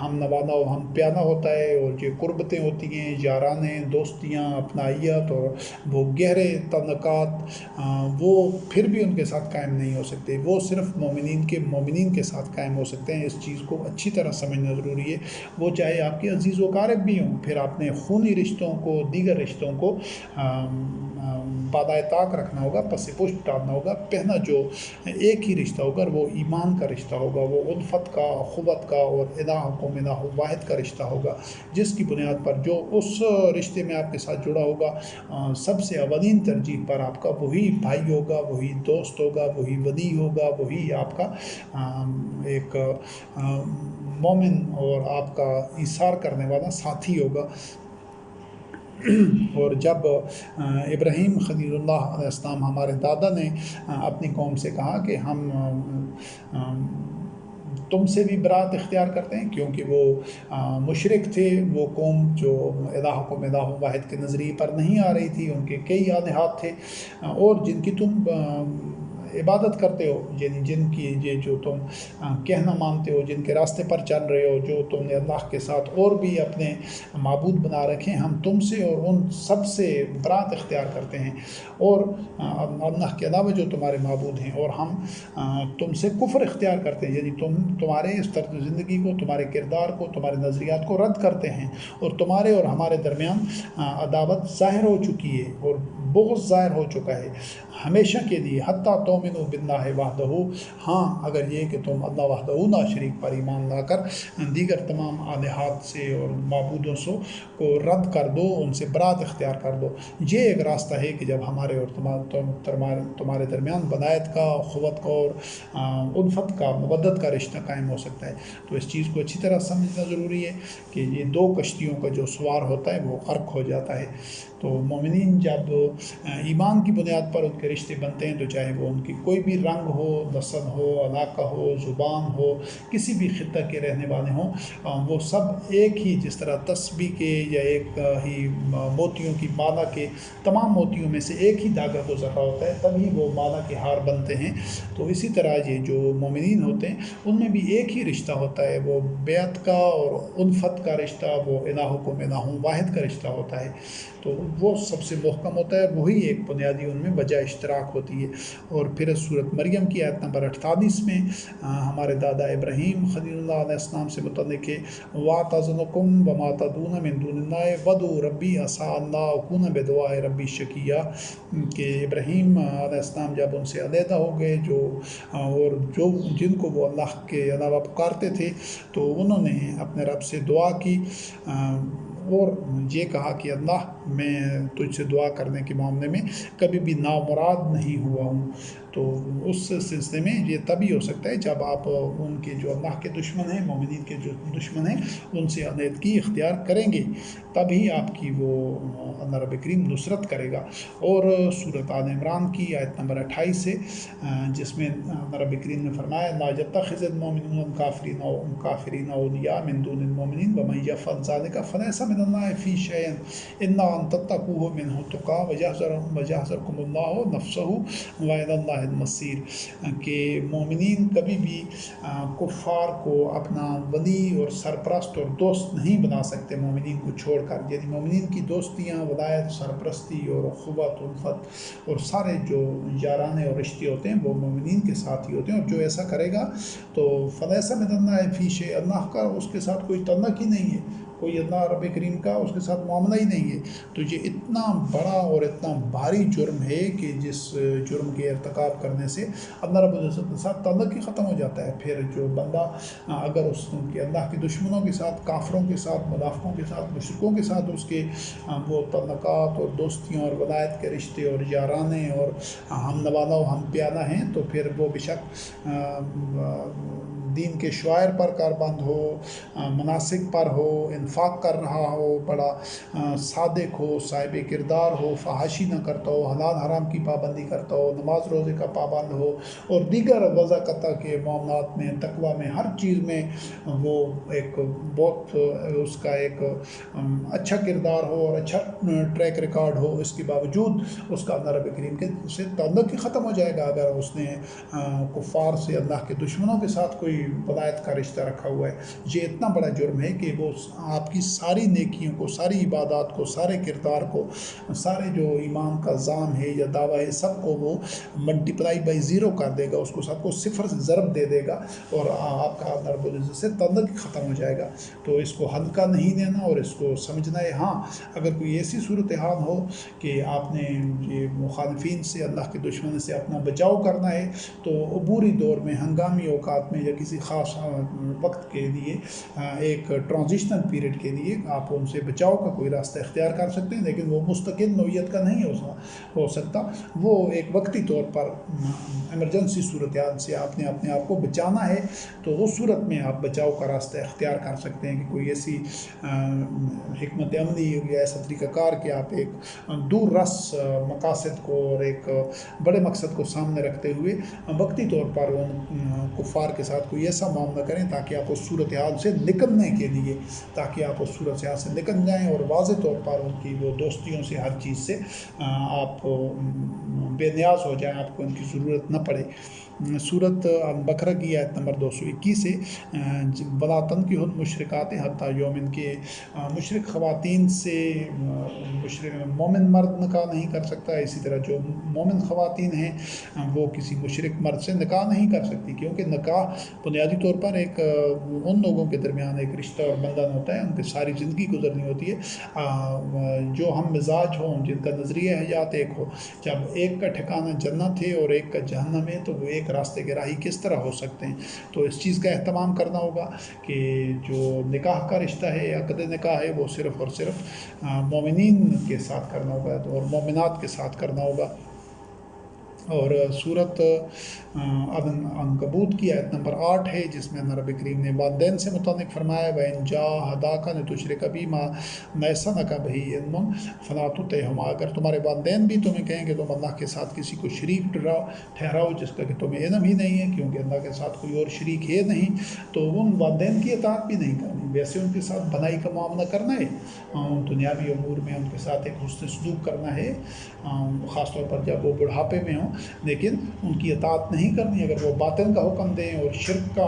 ہم نوانا و ہم پیانہ ہوتا ہے، اور یہ قربتیں ہوتی ہیں، یارانے دوستیاں، اپنائیت اور وہ گہرے تعلقات، وہ پھر بھی ان کے ساتھ قائم نہیں ہو سکتے، وہ صرف مومنین کے ساتھ قائم ہو سکتے ہیں۔ اس چیز کو اچھی طرح سمجھنا ضروری ہے، وہ چاہے آپ کے عزیز و اقارب بھی ہوں، پھر آپ نے خونی رشتوں کو، دیگر رشتوں کو بالائے طاق رکھنا ہوگا، پس پشت ڈالنا ہوگا، پہنا جو ایک ہی رشتہ ہوگا وہ ایمان کا رشتہ ہوگا، وہ الفت کا، اخوت کا اور الہکم الہ واحد کا رشتہ ہوگا، جس کی بنیاد پر جو اس رشتے میں آپ کے ساتھ جڑا ہوگا، سب سے اولین ترجیح پر آپ کا وہی بھائی ہوگا، وہی دوست ہوگا، وہی ولی ہوگا، وہی آپ کا ایک مومن اور آپ کا ایثار کرنے والا ساتھی ہوگا۔ اور جب ابراہیم خلیل اللہ علیہ السلام، ہمارے دادا نے اپنی قوم سے کہا کہ ہم تم سے بھی برات اختیار کرتے ہیں، کیونکہ وہ مشرک تھے، وہ قوم جو الہکم الہ واحد کے نظریے پر نہیں آ رہی تھی، ان کے کئی الہات تھے، اور جن کی تم عبادت کرتے ہو، یعنی جن کی یہ جو تم کہنا مانتے ہو، جن کے راستے پر چل رہے ہو، جو تم نے اللہ کے ساتھ اور بھی اپنے معبود بنا رکھے ہیں، ہم تم سے اور ان سب سے برات اختیار کرتے ہیں، اور اللہ کے علاوہ جو تمہارے معبود ہیں، اور ہم تم سے کفر اختیار کرتے ہیں، یعنی تمہارے اس طرز زندگی کو، تمہارے کردار کو، تمہارے نظریات کو رد کرتے ہیں، اور تمہارے اور ہمارے درمیان عداوت ظاہر ہو چکی ہے اور بغض ظاہر ہو چکا ہے ہمیشہ کے لیے، حتیٰ تؤمنوا باللہ وحدہ، ہاں اگر یہ کہ تم اللہ وحدہ لا شریک پر ایمان لا کر دیگر تمام الہات سے اور معبودوں سے کو رد کر دو، ان سے برات اختیار کر دو۔ یہ ایک راستہ ہے کہ جب ہمارے اور تمہارے درمیان ولایت کا، اخوت کا اور الفت کا، مودت کا رشتہ قائم ہو سکتا ہے۔ تو اس چیز کو اچھی طرح سمجھنا ضروری ہے کہ یہ دو کشتیوں کا جو سوار ہوتا ہے وہ غرق ہو جاتا ہے۔ تو مومنین جب ایمان کی بنیاد پر ان کے رشتے بنتے ہیں، تو چاہے وہ ان کی کوئی بھی رنگ ہو، نسل ہو، علاقہ ہو، زبان ہو، کسی بھی خطہ کے رہنے والے ہوں، وہ سب ایک ہی، جس طرح تسبیح کے یا ایک ہی موتیوں کی مالا کے تمام موتیوں میں سے ایک ہی دھاگا گزر رہا ہوتا ہے، تبھی وہ مالا کے ہار بنتے ہیں، تو اسی طرح یہ جو مومنین ہوتے ہیں ان میں بھی ایک ہی رشتہ ہوتا ہے، وہ بیعت کا اور الفت کا رشتہ، وہ الہکم الہ واحد کا رشتہ ہوتا ہے۔ تو وہ سب سے محکم ہوتا ہے، وہی ایک بنیادی ان میں وجہ اشتراک ہوتی ہے۔ اور پھر سورۃ مریم کی آیت نمبر 48 میں ہمارے دادا ابراہیم خلیل اللہ علیہ السلام سے متعلق ہے وَاعْتَزَلُكُمْ وَمَا تَدْعُونَ مِن دُونِ اللَّهِ وَادْعُوا رَبِّي عَسَىٰ أَلَّا أَكُونَ بِدُعَاءِ رَبِّي شَقِيًّا، کہ ابراہیم علیہ السلام جب ان سے علیحدہ ہو گئے اور جن کو وہ اللہ کے علاوہ پکارتے تھے، تو انہوں نے اپنے رب سے دعا کی اور یہ کہا کہ اللہ میں تجھ سے دعا کرنے کے معاملے میں کبھی بھی نامراد نہیں ہوا ہوں۔ تو اس سلسلے میں یہ تبھی ہو سکتا ہے جب آپ ان کے جو اللہ کے دشمن ہیں، مومنین کے جو دشمن ہیں، ان سے علیحدگی اختیار کریں گے، تب ہی آپ کی وہ اللہ رب کریم نصرت کرے گا۔ اور سورۃ آل عمران کی آیت نمبر 28 ہے جس میں اللہ رب کریم نے فرمایا لا يتخذ المؤمنون الكافرین اولیاء من دون المؤمنین ومن یفعل ذلک فلیس من اللہ فی شیء الا ان تتقوا منہ تقیٰ ویحذرکم اللہ نفسہ وإلی اللہ المصیر، کہ مومنین کبھی بھی کفار کو اپنا ولی اور سرپرست اور دوست نہیں بنا سکتے مومنین کو چھوڑ کر، یعنی مومنین کی دوستیاں، ولایت، سرپرستی اور اخوت، الفت اور سارے جو یارانے اور رشتے ہوتے ہیں وہ مومنین کے ساتھ ہی ہوتے ہیں، اور جو ایسا کرے گا تو فلیس من اللہ فی شیء، اللہ کا اس کے ساتھ کوئی تعلق ہی نہیں ہے، کوئی اللہ رب کریم کا اس کے ساتھ معاملہ ہی نہیں ہے۔ تو یہ اتنا بڑا اور اتنا بھاری جرم ہے کہ جس جرم کے ارتکاب کرنے سے اللہ رب العزت کے ساتھ تعلق ہی ختم ہو جاتا ہے۔ پھر جو بندہ اگر اس کے اللہ کے دشمنوں کے ساتھ، کافروں کے ساتھ، منافقوں کے ساتھ، مشرکوں کے ساتھ اس کے وہ تعلقات اور دوستیاں اور ولایت کے رشتے اور یارانے اور ہم نوالا و ہم پیالہ ہیں، تو پھر وہ بشک دین کے شعائر پر کاربند ہو، مناسک پر ہو، انفاق کر رہا ہو، بڑا صادق ہو، صاحب کردار ہو، فحاشی نہ کرتا ہو، حلال حرام کی پابندی کرتا ہو، نماز روزے کا پابند ہو، اور دیگر وضاقتہ کے معاملات میں، تقویٰ میں، ہر چیز میں وہ ایک بہت اس کا ایک اچھا کردار ہو اور اچھا ٹریک ریکارڈ ہو، اس کے باوجود اس کا اللہ رب کریم کے سے تعلق ہی ختم ہو جائے گا اگر اس نے کفار سے، اللہ کے دشمنوں کے ساتھ کوئی ولایت کا رشتہ رکھا ہوا ہے۔ یہ اتنا بڑا جرم ہے کہ وہ آپ کی ساری نیکیوں کو، ساری عبادات کو، سارے کردار کو، سارے جو ایمان کا ضام ہے یا دعویٰ ہے، سب کو وہ ملٹیپلائی بائی 0 کر دے گا، اس کو سب کو 0 سے ضرب دے دے گا، اور آپ کا اللہ رب العزت سے تعلق ہی ختم ہو جائے گا۔ تو اس کو ہلکا نہیں لینا اور اس کو سمجھنا ہے۔ ہاں، اگر کوئی ایسی صورتحال ہو کہ آپ نے یہ مخالفین سے، اللہ کے دشمن سے اپنا بچاؤ کرنا ہے، تو عبوری دور میں، ہنگامی اوقات میں، یا کسی خاص وقت کے لیے، ایک ٹرانزیشنل پیریڈ کے لیے آپ ان سے بچاؤ کا کوئی راستہ اختیار کر سکتے ہیں، لیکن وہ مستقل نوعیت کا نہیں ہو سکتا۔ وہ ایک وقتی طور پر ایمرجنسی صورتحال سے آپ نے اپنے آپ کو بچانا ہے، تو اس صورت میں آپ بچاؤ کا راستہ اختیار کر سکتے ہیں کہ کوئی ایسی حکمت عملی یا ایسا طریقہ کار کہ آپ ایک دور رس مقاصد کو اور ایک بڑے مقصد کو سامنے رکھتے ہوئے وقتی طور پر ان کفار کے ساتھ کوئی ایسا معاملہ کریں تاکہ آپ اس صورتحال سے نکلنے کے لیے، تاکہ آپ اس صورتحال سے نکل جائیں اور واضح طور پر ان کی وہ دوستیوں سے، ہر چیز سے آپ بے نیاز ہو جائیں، آپ کو ان کی ضرورت نہ پڑے۔ سورۃ البقرہ کی آیت نمبر 221 سے وَلَا تَنكِحُوا الْمُشْرِكَاتِ حَتَّىٰ يُؤْمِنَ، کہ مشرک خواتین سے مومن مرد نکاح نہیں کر سکتا، اسی طرح جو مومن خواتین ہیں وہ کسی مشرک مرد سے نکاح نہیں کر سکتی، کیونکہ نکاح بنیادی طور پر ایک ان لوگوں کے درمیان ایک رشتہ اور بندھن ہوتا ہے، ان کی ساری زندگی گزرنی ہوتی ہے، جو ہم مزاج ہوں، جن کا نظریہ حیات ایک ہو۔ جب ایک کا ٹھکانہ جنت ہے اور ایک کا جہنم ہے، تو وہ ایک راستے کے راہی کس طرح ہو سکتے ہیں؟ تو اس چیز کا اہتمام کرنا ہوگا کہ جو نکاح کا رشتہ ہے، عقد نکاح ہے، وہ صرف اور صرف مومنین کے ساتھ کرنا ہوگا اور مومنات کے ساتھ کرنا ہوگا۔ اور سورۃ عنکبوت کی آیت نمبر 8 ہے جس میں اللہ رب کریم نے والدین سے متعلق فرمایا وَإِن جَاهَدَاكَ لِتُشْرِكَ بِي مَا لَيْسَ لَكَ بِهِ عِلْمٌ فَلَا تُطِعْهُمَا، اگر تمہارے والدین بھی تمہیں کہیں کہ تم اللہ کے ساتھ کسی کو شریک ٹھہراؤ جس کا کہ تمہیں علم ہی نہیں ہے، کیونکہ اللہ کے ساتھ کوئی اور شریک ہے نہیں، تو ان والدین کی اطاعت بھی نہیں کرنی۔ ویسے ان کے ساتھ بھلائی کا معاملہ کرنا ہے، دنیاوی امور میں ان کے ساتھ ایک حسن سلوک کرنا ہے، خاص طور پر جب وہ بڑھاپے میں ہوں، لیکن ان کی اطاعت نہیں کرنی۔ اگر وہ باطل کا حکم دیں اور شرک کا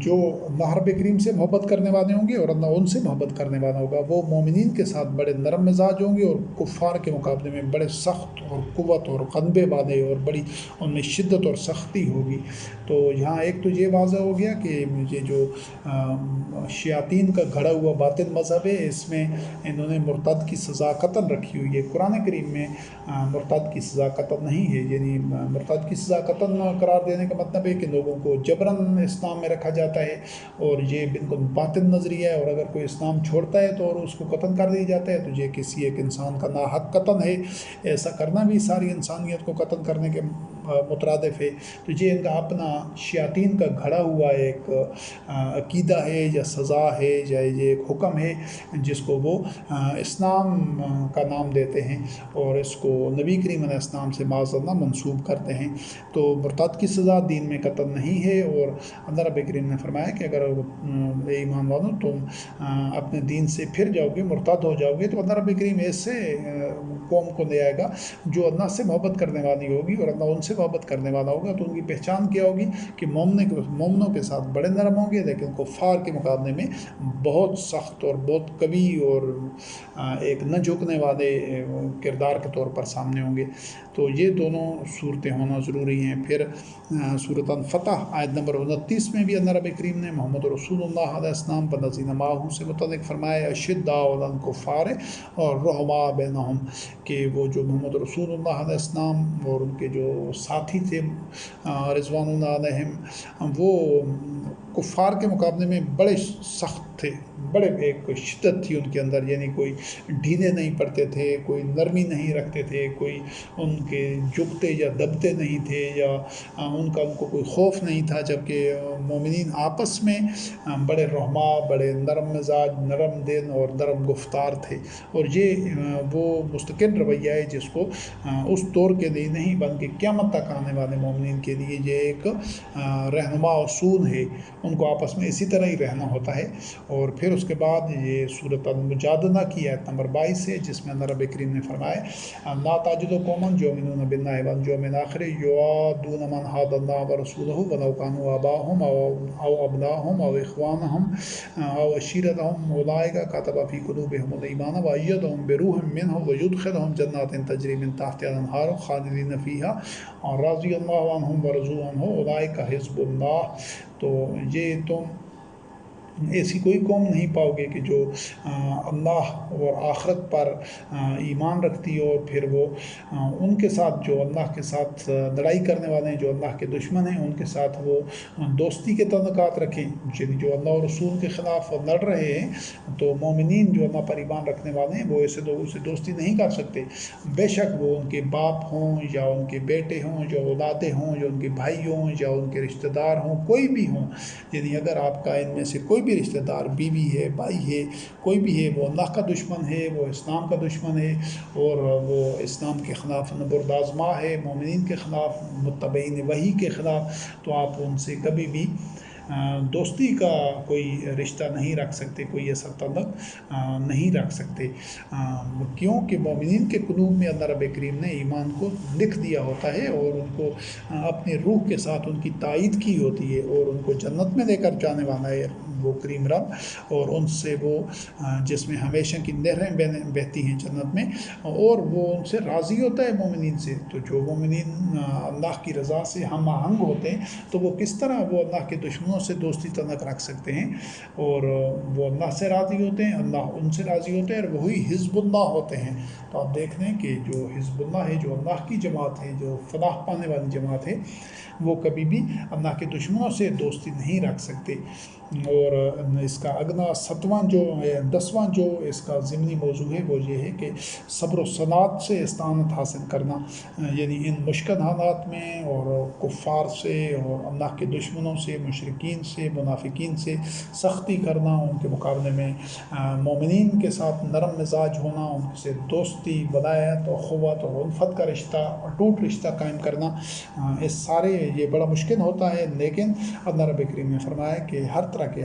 جو اللہ رب کریم سے محبت کرنے والے ہوں گے اور اللہ ان سے محبت کرنے والا ہوگا، وہ مومنین کے ساتھ بڑے نرم مزاج ہوں گے اور کفار کے مقابلے میں بڑے سخت اور قوت اور غلبے والے اور بڑی ان میں شدت اور سختی ہوگی۔ تو یہاں ایک تو یہ واضح ہو گیا کہ یہ جو شیاطین کا گھڑا ہوا باطل مذہب ہے، اس میں انہوں نے مرتد کی سزا قتل رکھی ہوئی ہے۔ قرآن کریم میں مرتد کی سزا قتل نہیں ہے، یعنی مرتد کی سزا قتل قرار دینے کا مطلب ہے کہ لوگوں کو جبراً اسلام میں رکھا جاتا ہے، اور یہ بالکل باطل نظریہ ہے، اور اگر کوئی اسلام چھوڑتا ہے تو اور اس کو قتل کر دیا جاتا ہے تو یہ کسی ایک انسان کا ناحق قتل ہے۔ ایسا کرنا بھی ساری انسانیت کو قتل کرنے کے مترادف ہے۔ تو یہ ان کا اپنا شیاطین کا گھڑا ہوا ایک عقیدہ ہے یا سزا ہے یا یہ ایک حکم ہے، جس کو وہ اسلام کا نام دیتے ہیں اور اس کو نبی کریم علیہ السلام سے معاذ اللہ منسوب کرتے ہیں۔ تو مرتد کی سزا دین میں قتل نہیں ہے، اور اللہ رب کریم نے فرمایا کہ اگر اے ایمان والوں تم اپنے دین سے پھر جاؤ گے، مرتد ہو جاؤ گے، تو اللہ رب کریم ایسے قوم کو لے آئے گا جو اللہ سے محبت کرنے والی ہوگی اور اللہ ان سے محبت کرنے والا ہوگا۔ تو ان کی پہچان کیا ہوگی کہ مومنوں کے ساتھ بڑے نرم ہوں گے، لیکن کفار کے مقابلے میں بہت سخت اور بہت قوی اور ایک نہ جھکنے والے کردار کے طور پر سامنے ہوں گے۔ تو یہ دونوں صورتیں ہونا ضروری ہیں۔ پھر سورۃ الفتح آیت نمبر 29 میں بھی اللہ رب کریم نے محمد رسول اللہ علیہ السلام والذین معہ سے متعلق فرمایا اشداء علی الکفار اور رحماء بینہم، کہ وہ جو محمد رسول اللہ علیہ السلام اور ان کے جو ساتھی تھے رضوان اللہ علیہم، وہ کفار کے مقابلے میں بڑے سخت تھے، بڑے ایک شدت تھی ان کے اندر، یعنی کوئی ڈھیلے نہیں پڑتے تھے، کوئی نرمی نہیں رکھتے تھے، کوئی ان کے جھکتے یا دبتے نہیں تھے، یا ان کو کوئی خوف نہیں تھا، جبکہ مومنین آپس میں بڑے رحما، بڑے نرم مزاج، نرم دل اور نرم گفتار تھے۔ اور یہ وہ مستقل رویہ ہے جس کو اس دور کے لیے نہیں بلکہ قیامت تک آنے والے مومنین کے لیے یہ ایک رہنما اصول ہے، ان کو آپس میں اسی طرح ہی رہنا ہوتا ہے۔ اور پھر اس کے بعد یہ سورۃ المجادلہ کی آیت نمبر 22 ہے، جس میں اللہ رب کریم نے فرمایا لا تجد قوما یؤمنون باللہ والیوم الآخر یوادون من حاد اللہ ورسولہ ولو کانوا آباءهم او ابناءهم او اخوانهم او عشیرتهم اولئک کتب فی قلوبهم الایمان وایدهم بروح منہ ویدخلهم جنات تجری من تحتها الانہار خالدین فیہا رضی اللہ عنہم ورضوا عنہ اولئک حزب اللہ۔ تو یہ تم ایسی کوئی قوم نہیں پاؤ گے کہ جو اللہ اور آخرت پر ایمان رکھتی ہو، اور پھر وہ ان کے ساتھ جو اللہ کے ساتھ لڑائی کرنے والے ہیں، جو اللہ کے دشمن ہیں، ان کے ساتھ وہ دوستی کے تعلقات رکھیں، یعنی جو اللہ اور رسول کے خلاف لڑ رہے ہیں۔ تو مومنین جو اللہ پر ایمان رکھنے والے ہیں وہ ایسے لوگوں سے دوستی نہیں کر سکتے، بے شک وہ ان کے باپ ہوں یا ان کے بیٹے ہوں، جو اولادیں ہوں، جو ان کے بھائی ہوں یا ان کے رشتہ دار ہوں، کوئی بھی ہوں۔ یعنی اگر آپ کا ان میں سے کوئی بھی رشتہ دار، بیوی ہے، بھائی ہے، کوئی بھی ہے، وہ اللہ کا دشمن ہے، وہ اسلام کا دشمن ہے، اور وہ اسلام کے خلاف نبردآزما ہے، مومنین کے خلاف، متبعین وحی کے خلاف، تو آپ ان سے کبھی بھی دوستی کا کوئی رشتہ نہیں رکھ سکتے، کوئی ایسا تعلق نہیں رکھ سکتے، کیونکہ مومنین کے قلوب میں اللہ رب کریم نے ایمان کو لکھ دیا ہوتا ہے، اور ان کو اپنے روح کے ساتھ ان کی تائید کی ہوتی ہے، اور ان کو جنت میں لے کر جانے والا ہے وہ کریم رب، اور ان سے وہ جس میں ہمیشہ کی نہریں بہتی ہیں جنت میں، اور وہ ان سے راضی ہوتا ہے مومنین سے۔ تو جو مومنین اللہ کی رضا سے ہم آہنگ ہوتے ہیں تو وہ کس طرح وہ اللہ کے دشمنوں سے دوستی تعلق رکھ سکتے ہیں، اور وہ اللہ سے راضی ہوتے ہیں، اللہ ان سے راضی ہوتے ہیں، اور وہی حزب اللہ ہوتے ہیں۔ تو آپ دیکھ لیں کہ جو حزب اللہ ہے، جو اللہ کی جماعت ہے، جو فلاح پانے والی جماعت ہے، وہ کبھی بھی اللہ کے دشمنوں سے دوستی نہیں رکھ سکتے۔ اور اس کا اگلا 10واں جو اس کا ضمنی موضوع ہے وہ یہ ہے کہ صبر و صلات سے استعانت حاصل کرنا، یعنی ان مشکل حالات میں اور کفار سے اور اللہ کے دشمنوں سے، مشرکین سے، منافقین سے سختی کرنا، ان کے مقابلے میں مومنین کے ساتھ نرم مزاج ہونا، ان سے دوستی، ولایت، اخوت اور الفت کا رشتہ، اٹوٹ رشتہ قائم کرنا، اس سارے یہ بڑا مشکل ہوتا ہے، لیکن اللہ رب کریم نے فرمایا کہ ہر طرح کے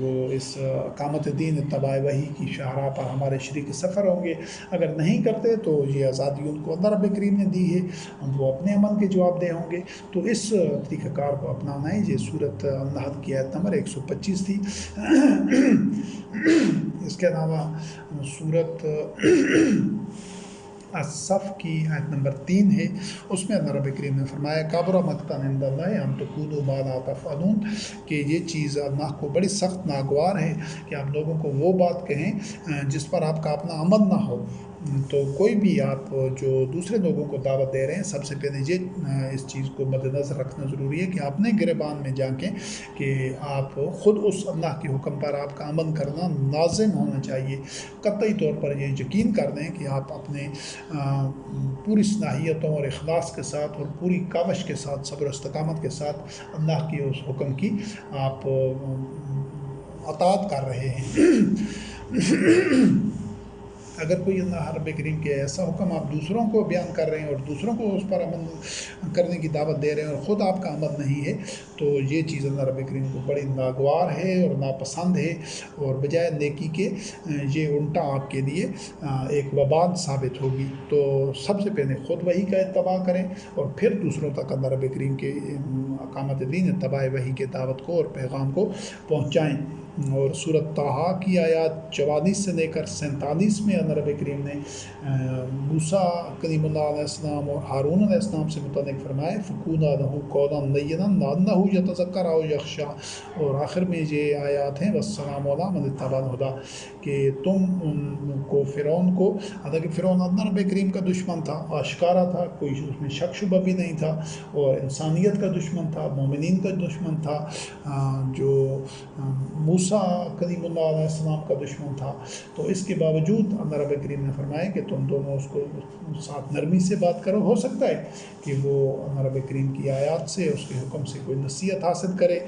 وہ اس اقامت دین اتباع وحی کی شاہراہ پر ہمارے شریک سفر ہوں گے۔ اگر نہیں کرتے تو یہ آزادی ان کو اللہ رب کریم نے دی ہے، وہ اپنے عمل کے جواب دہ ہوں گے۔ تو اس طریقہ کار کو اپنانا ہے۔ یہ سورت النحل کی آیت نمبر 125 تھی۔ اس کے علاوہ سورت الصف کی آیت نمبر 3 ہے، اس میں اللہ رب کریم نے فرمایا کابر مقتن عند اللہ ان تقولوا ما لا تفعلون، کہ یہ چیز اللہ کو بڑی سخت ناگوار ہے کہ آپ لوگوں کو وہ بات کہیں جس پر آپ کا اپنا عمل نہ ہو۔ تو کوئی بھی آپ جو دوسرے لوگوں کو دعوت دے رہے ہیں، سب سے پہلے یہ اس چیز کو مد نظر رکھنا ضروری ہے کہ اپنے گریبان میں جھانکیں کہ آپ خود اس اللہ کے حکم پر آپ کا عمل کرنا لازم ہونا چاہیے۔ قطعی طور پر یہ یقین کر دیں کہ آپ اپنے پوری صلاحیتوں اور اخلاص کے ساتھ اور پوری کاوش کے ساتھ، صبر و استقامت کے ساتھ اللہ کے اس حکم کی آپ اطاعت کر رہے ہیں۔ اگر کوئی اللہ رب کریم کے ایسا حکم آپ دوسروں کو بیان کر رہے ہیں اور دوسروں کو اس پر عمل کرنے کی دعوت دے رہے ہیں اور خود آپ کا عمل نہیں ہے، تو یہ چیز اللہ رب کریم کو بڑی ناگوار ہے اور ناپسند ہے، اور بجائے نیکی کے یہ الٹا آپ کے لیے ایک وبال ثابت ہوگی۔ تو سب سے پہلے خود وحی کا اتباع کریں اور پھر دوسروں تک اللہ رب کریم کے اقامت دین اتباع وحی کے دعوت کو اور پیغام کو پہنچائیں۔ اور سورۃ طٰہٰ کی آیات 44 سے لے کر 47 میں اللہ رب کریم نے موسیٰ کلیم اللہ علیہ السلام اور ہارون علیہ السلام سے متعلق فرمائے فَقُولَا لَهُ قَوْلًا لَيِّنًا لَعَلَّهُ يَتَذَكَّرُ أَوْ يَخْشَىٰ، اور آخر میں یہ آیات ہیں وَالسَّلَامُ عَلَىٰ مَنِ اتَّبَعَ الْهُدَىٰ، کہ تم ان کو فرعون کو، حالانکہ فرعون اللہ رب کریم کا دشمن تھا، آشکارا تھا، کوئی اس میں شک شبہ بھی نہیں تھا، اور انسانیت کا دشمن تھا، مومنین کا دشمن تھا، جو موسیٰ کلیم اللہ علیہ السلام کا دشمن تھا، تو اس کے باوجود اللہ رب کریم نے فرمایا کہ تم دونوں اس کو ساتھ نرمی سے بات کرو۔ ہو سکتا ہے کہ وہ اللہ رب کریم کی آیات سے، اس کے حکم سے کوئی نصیحت حاصل کرے،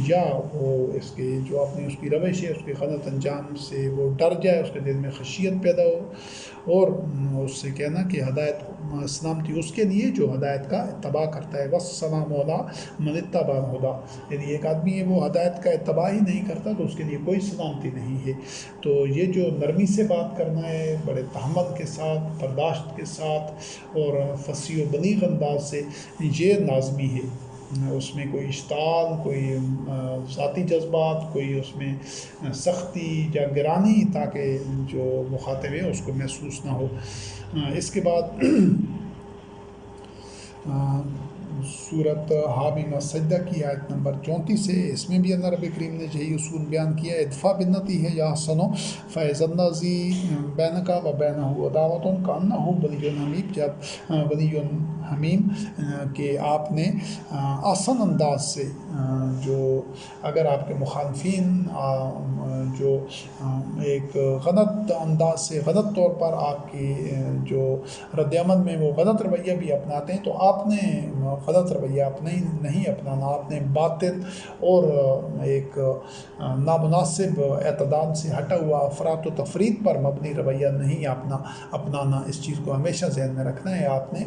یا وہ اس کے جو اپنی اس کی روش ہے، اس کے غلط انجام سے وہ ڈر جائے، اس کے دل میں خشیت پیدا ہو، اور اس سے کہنا کہ ہدایت سلامتی اس کے لیے جو ہدایت کا اتباع کرتا ہے۔ وَالسَّلَامُ عَلَىٰ مَنِ اتَّبَعَ الْهُدَىٰ، یعنی ایک آدمی ہے وہ ہدایت کا اتباع ہی نہیں کرتا تو اس کے لیے کوئی سلامتی نہیں ہے۔ تو یہ جو نرمی سے بات کرنا ہے، بڑے تحمل کے ساتھ، برداشت کے ساتھ اور فصیح و بلیغ انداز سے، یہ لازمی ہے۔ اس میں کوئی اشتعال، کوئی ذاتی جذبات، کوئی اس میں سختی یا گرانی، تاکہ جو مخاطب ہے اس کو محسوس نہ ہو۔ اس کے بعد سورت حامیم السجدہ کی آیت نمبر 34 ہے، اس میں بھی اللہ رب کریم نے یہی اصول بیان کیا ہے ادفع باللتی ہی احسن فاذا الذی بینک و بینہ عداوۃ کانہ ولی حمیم، جب ولی حمیم کہ آپ نے آسان انداز سے، جو اگر آپ کے مخالفین جو ایک غلط انداز سے، غلط طور پر آپ کی جو رد عمل میں وہ غلط رویہ بھی اپناتے ہیں، تو آپ نے غلط رویہ نہیں اپنانا، آپ نے باطل اور ایک نامناسب اعتدال سے ہٹا ہوا افراط و تفریط پر مبنی رویہ نہیں اپنانا۔ اس چیز کو ہمیشہ ذہن میں رکھنا ہے۔ آپ نے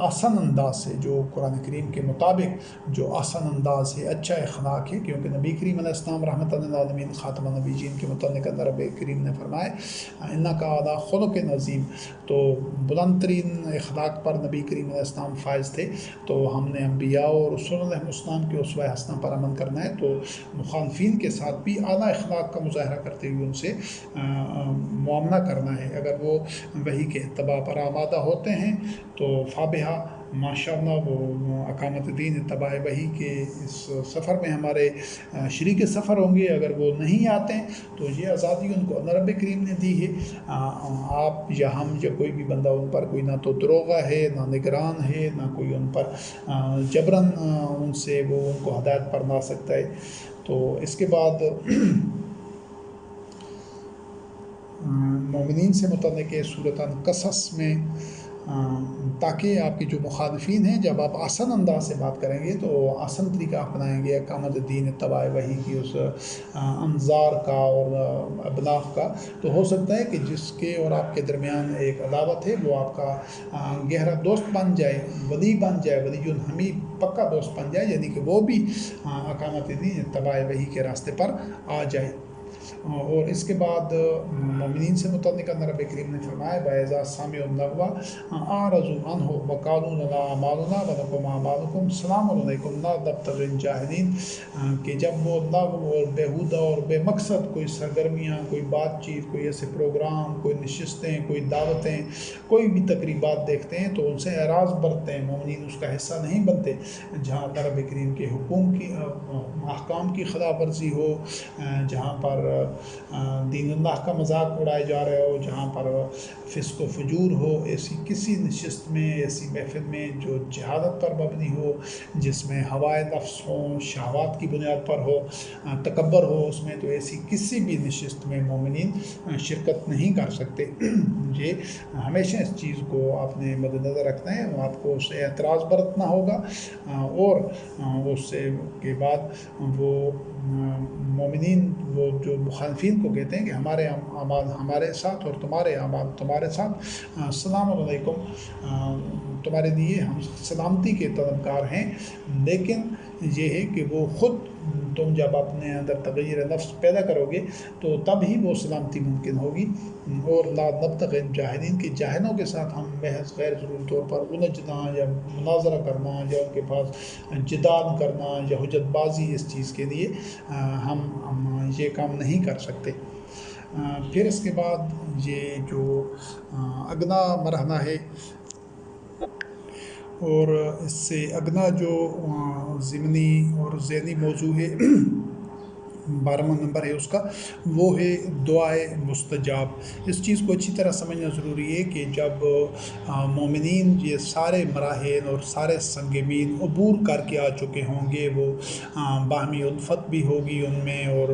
آسان انداز سے، جو قرآن کریم کے مطابق جو آسان انداز ہے، اچھا اخلاق ہے، کیونکہ نبی کریم علیہ السلام رحمۃ للعالمین خاتم النبیین کے متعلق اللہ رب کریم نے فرمایا انک علی خلق عظیم، تو بلند ترین اخلاق پر نبی کریم علیہ السلام فائز تھے۔ تو ہم نے انبیاء اور رسول علیہ السلام کے اسوہ حسنہ پر عمل کرنا ہے، تو مخالفین کے ساتھ بھی اعلیٰ اخلاق کا مظاہرہ کرتے ہوئے ان سے معاملہ کرنا ہے۔ اگر وہ وحی کے اتباع پر آمادہ ہوتے ہیں تو فابہا، ماشاء اللہ، وہ اقامت دین اتباع وحی کے اس سفر میں ہمارے شریک سفر ہوں گے۔ اگر وہ نہیں آتے ہیں تو یہ آزادی ان کو اللہ رب کریم نے دی ہے۔ آپ یا ہم یا کوئی بھی بندہ ان پر کوئی نہ تو دروغہ ہے، نہ نگران ہے، نہ کوئی ان پر جبراً ان سے وہ ان کو ہدایت پر لا سکتا ہے۔ تو اس کے بعد مومنین سے متعلق سورۃ القصص میں تاکہ آپ کے جو مخالفین ہیں جب آپ آسان انداز سے بات کریں گے تو آسان طریقہ اپنائیں گے اقامت دین اتباع وحی کی اس انظار کا اور ابلاغ کا، تو ہو سکتا ہے کہ جس کے اور آپ کے درمیان ایک عداوت ہے وہ آپ کا گہرا دوست بن جائے، ولی بن جائے، ولی الحمید پکا دوست بن جائے، یعنی کہ وہ بھی اقامت دین اتباع وحی کے راستے پر آ جائے۔ اور اس کے بعد مومنین سے متعلق اللہ رب کریم نے فرمایا بَإِذَا سَمِعُوا اللَّغْوَ أَعْرَضُوا عَنْهُ وَقَالُوا لَنَا أَعْمَالُنَا وَلَكُمْ أَعْمَالُكُمْ سَلَامٌ عَلَيْكُمْ لَا نَبْتَغِي الْجَاهِلِينَ، کہ جب وہ لغو اور بیہودہ اور بے مقصد کوئی سرگرمیاں، کوئی بات چیت، کوئی ایسے پروگرام، کوئی نشستیں، کوئی دعوتیں، کوئی بھی تقریبات دیکھتے ہیں تو ان سے اعراض برتتے ہیں، مومنین اس کا حصہ نہیں بنتے۔ جہاں اللہ رب کریم کے حکم کی احکام کی خلاف ورزی ہو، جہاں پر دین اللہ کا مذاق اڑائے جا رہے ہو، جہاں پر فسق و فجور ہو، ایسی کسی نشست میں، ایسی محفل میں جو جہالت پر مبنی ہو، جس میں ہوائے نفس ہوں، شہوات کی بنیاد پر ہو، تکبر ہو اس میں، تو ایسی کسی بھی نشست میں مومنین شرکت نہیں کر سکتے۔ یہ ہمیشہ اس چیز کو آپ نے مد نظر رکھنا ہے، آپ کو اس سے اعتراض برتنا ہوگا، اور اس سے کے بعد وہ مومنین وہ جو مخالفین کو کہتے ہیں کہ ہمارے اعمال ہمارے ساتھ اور تمہارے اعمال تمہارے ساتھ، السلام علیکم، تمہارے لیے ہم سلامتی کے طلبگار ہیں، لیکن یہ ہے کہ وہ خود تم جب اپنے اندر تغیر نفس پیدا کرو گے تو تب ہی وہ سلامتی ممکن ہوگی۔ اور لا نبتغی الجاہلین، کہ جاہلوں کے ساتھ ہم محض غیر ضروری طور پر الجھنا یا مناظرہ کرنا یا ان کے پاس جدال کرنا یا حجت بازی، اس چیز کے لیے ہم یہ کام نہیں کر سکتے۔ پھر اس کے بعد یہ جو اگنا مرحلہ ہے، اور اس سے اگنا جو ضمنی اور ذہنی موضوع ہے 12واں نمبر ہے اس کا، وہ ہے دعائے مستجاب۔ اس چیز کو اچھی طرح سمجھنا ضروری ہے کہ جب مومنین یہ سارے مراحل اور سارے سنگ مین عبور کر کے آ چکے ہوں گے، وہ باہمی الفت بھی ہوگی ان میں، اور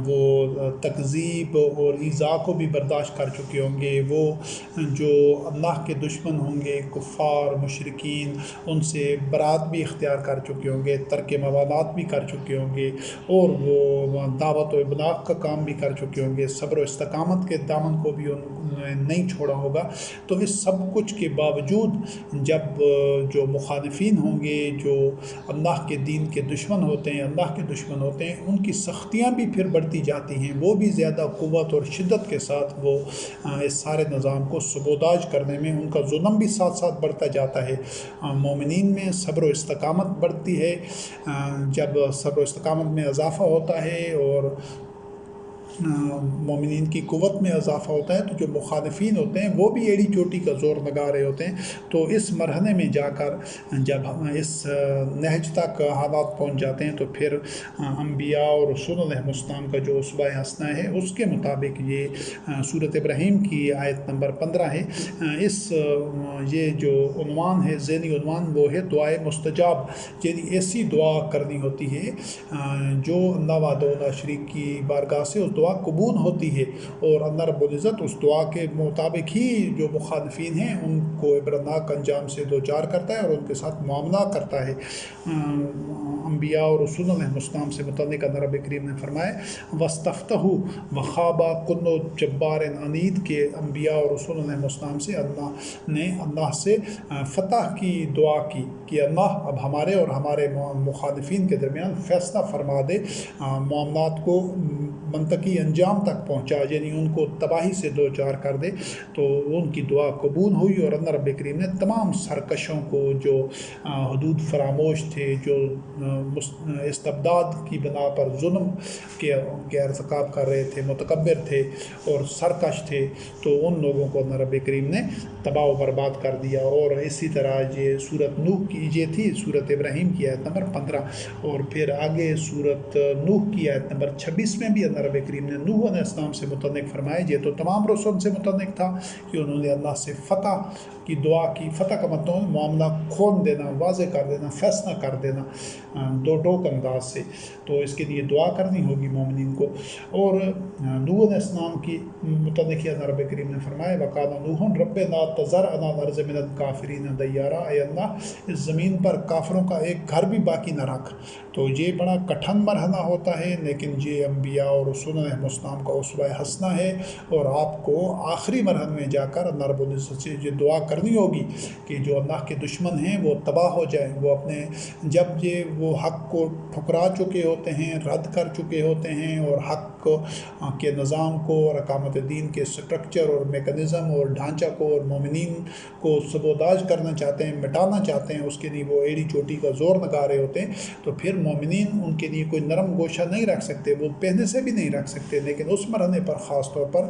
وہ تکذیب اور ایذا کو بھی برداشت کر چکے ہوں گے، وہ جو اللہ کے دشمن ہوں گے، کفار مشرکین، ان سے برات بھی اختیار کر چکے ہوں گے، ترک موالات بھی کر چکے ہوں گے، اور وہ دعوت و ابلاغ کا کام بھی کر چکے ہوں گے، صبر و استقامت کے دامن کو بھی انہوں نے نہیں چھوڑا ہوگا۔ تو اس سب کچھ کے باوجود جب جو مخالفین ہوں گے، جو اللہ کے دین کے دشمن ہوتے ہیں، اللہ کے دشمن ہوتے ہیں، ان کی سختیاں بھی پھر بڑھتی جاتی ہیں، وہ بھی زیادہ قوت اور شدت کے ساتھ وہ اس سارے نظام کو سبوداج کرنے میں ان کا ظلم بھی ساتھ ساتھ بڑھتا جاتا ہے۔ مومنین میں صبر و استقامت بڑھتی ہے، جب صبر و استقامت میں اضافہ ہوتا ہے اور مومنین کی قوت میں اضافہ ہوتا ہے، تو جو مخالفین ہوتے ہیں وہ بھی ایڑی چوٹی کا زور لگا رہے ہوتے ہیں۔ تو اس مرحلے میں جا کر جب ہم اس نہج تک حالات پہنچ جاتے ہیں تو پھر انبیاء اور رسول علیہ السلام کا جو اسوہ حسنہ ہے اس کے مطابق یہ سورۃ ابراہیم کی آیت نمبر 15 ہے، یہ جو عنوان ہے، ذہنی عنوان، وہ ہے دعائے مستجاب، یعنی ایسی دعا کرنی ہوتی ہے جو اللہ وحدہ لا شریک کی بارگاہ سے اس دعا قبول ہوتی ہے، اور اللہ رب العزت اس دعا کے مطابق ہی جو مخالفین ہیں ان کو عبرتناک انجام سے دوچار کرتا ہے اور ان کے ساتھ معاملہ کرتا ہے۔ انبیاء اور رسول علیہ السلام سے متعلق اللہ رب کریم نے فرمایا وَاسْتَفْتَحُوا وَخَابَ كُلُّ جَبَّارٍ عَنِیدٍ، کہ انبیاء اور رسول علیہ السلام سے اللہ نے اللہ سے فتح کی دعا کی کہ اللہ اب ہمارے اور ہمارے مخالفین کے درمیان فیصلہ فرما دے، معاملات کو منطقی انجام تک پہنچا، یعنی ان کو تباہی سے دوچار کر دے۔ تو ان کی دعا قبول ہوئی، اور اللہ رب کریم نے تمام سرکشوں کو جو حدود فراموش تھے، جو استبداد کی بنا پر ظلم کے ارتکاب کر رہے تھے، متکبر تھے اور سرکش تھے، تو ان لوگوں کو اللہ رب کریم نے تباہ و برباد کر دیا۔ اور اسی طرح یہ سورۃ نوح کی یہ تھی، سورۃ ابراہیم کی آیت نمبر 15، اور پھر آگے سورۃ نوح کی آیت نمبر 26 میں بھی اللہ رب کریم نے نوح علیہ السلام سے متعلق فرمایا، یہ تو تمام رسول سے متعلق تھا کہ انہوں نے اللہ سے فتح کی دعا کی، فتح کا مطلب معاملہ کھول دینا، واضح کر دینا، فیصلہ کر دینا دو ٹوک انداز سے، تو اس کے لیے دعا کرنی ہوگی مومنین کو۔ اور نوح علیہ السلام کی متعلق اللہ رب کریم نے فرمایا وَقَالَ نُوحٌ رَبِّ لَا تَذَرْ عَلَى الْأَرْضِ مِنَ الْكَافِرِينَ دَيَّارًا، اے اللہ اس زمین پر کافروں کا ایک گھر بھی باقی نہ رکھ۔ تو یہ بڑا کٹھن مرحلہ ہوتا ہے، لیکن یہ انبیاء اور رسول علیہ السلام کا اسوہ حسنہ ہے، اور آپ کو آخری مرحلے میں جا کر اللہ رب العزت سے یہ دعا کرنی ہوگی کہ جو اللہ کے دشمن ہیں وہ تباہ ہو جائیں۔ وہ اپنے جب وہ حق کو ٹھکرا چکے ہوتے ہیں، رد کر چکے ہوتے ہیں، اور حق کے نظام کو اور اقامت دین کے سٹرکچر اور میکنزم اور ڈھانچہ کو اور مومنین کو سبوداج کرنا چاہتے ہیں، مٹانا چاہتے ہیں، اس کے لیے وہ ایڑی چوٹی کا زور لگا رہے ہوتے ہیں، تو پھر مومنین ان کے لیے کوئی نرم گوشہ نہیں رکھ سکتے، وہ پہلے سے بھی نہیں رکھ سکتے، لیکن اس مرحلے پر خاص طور پر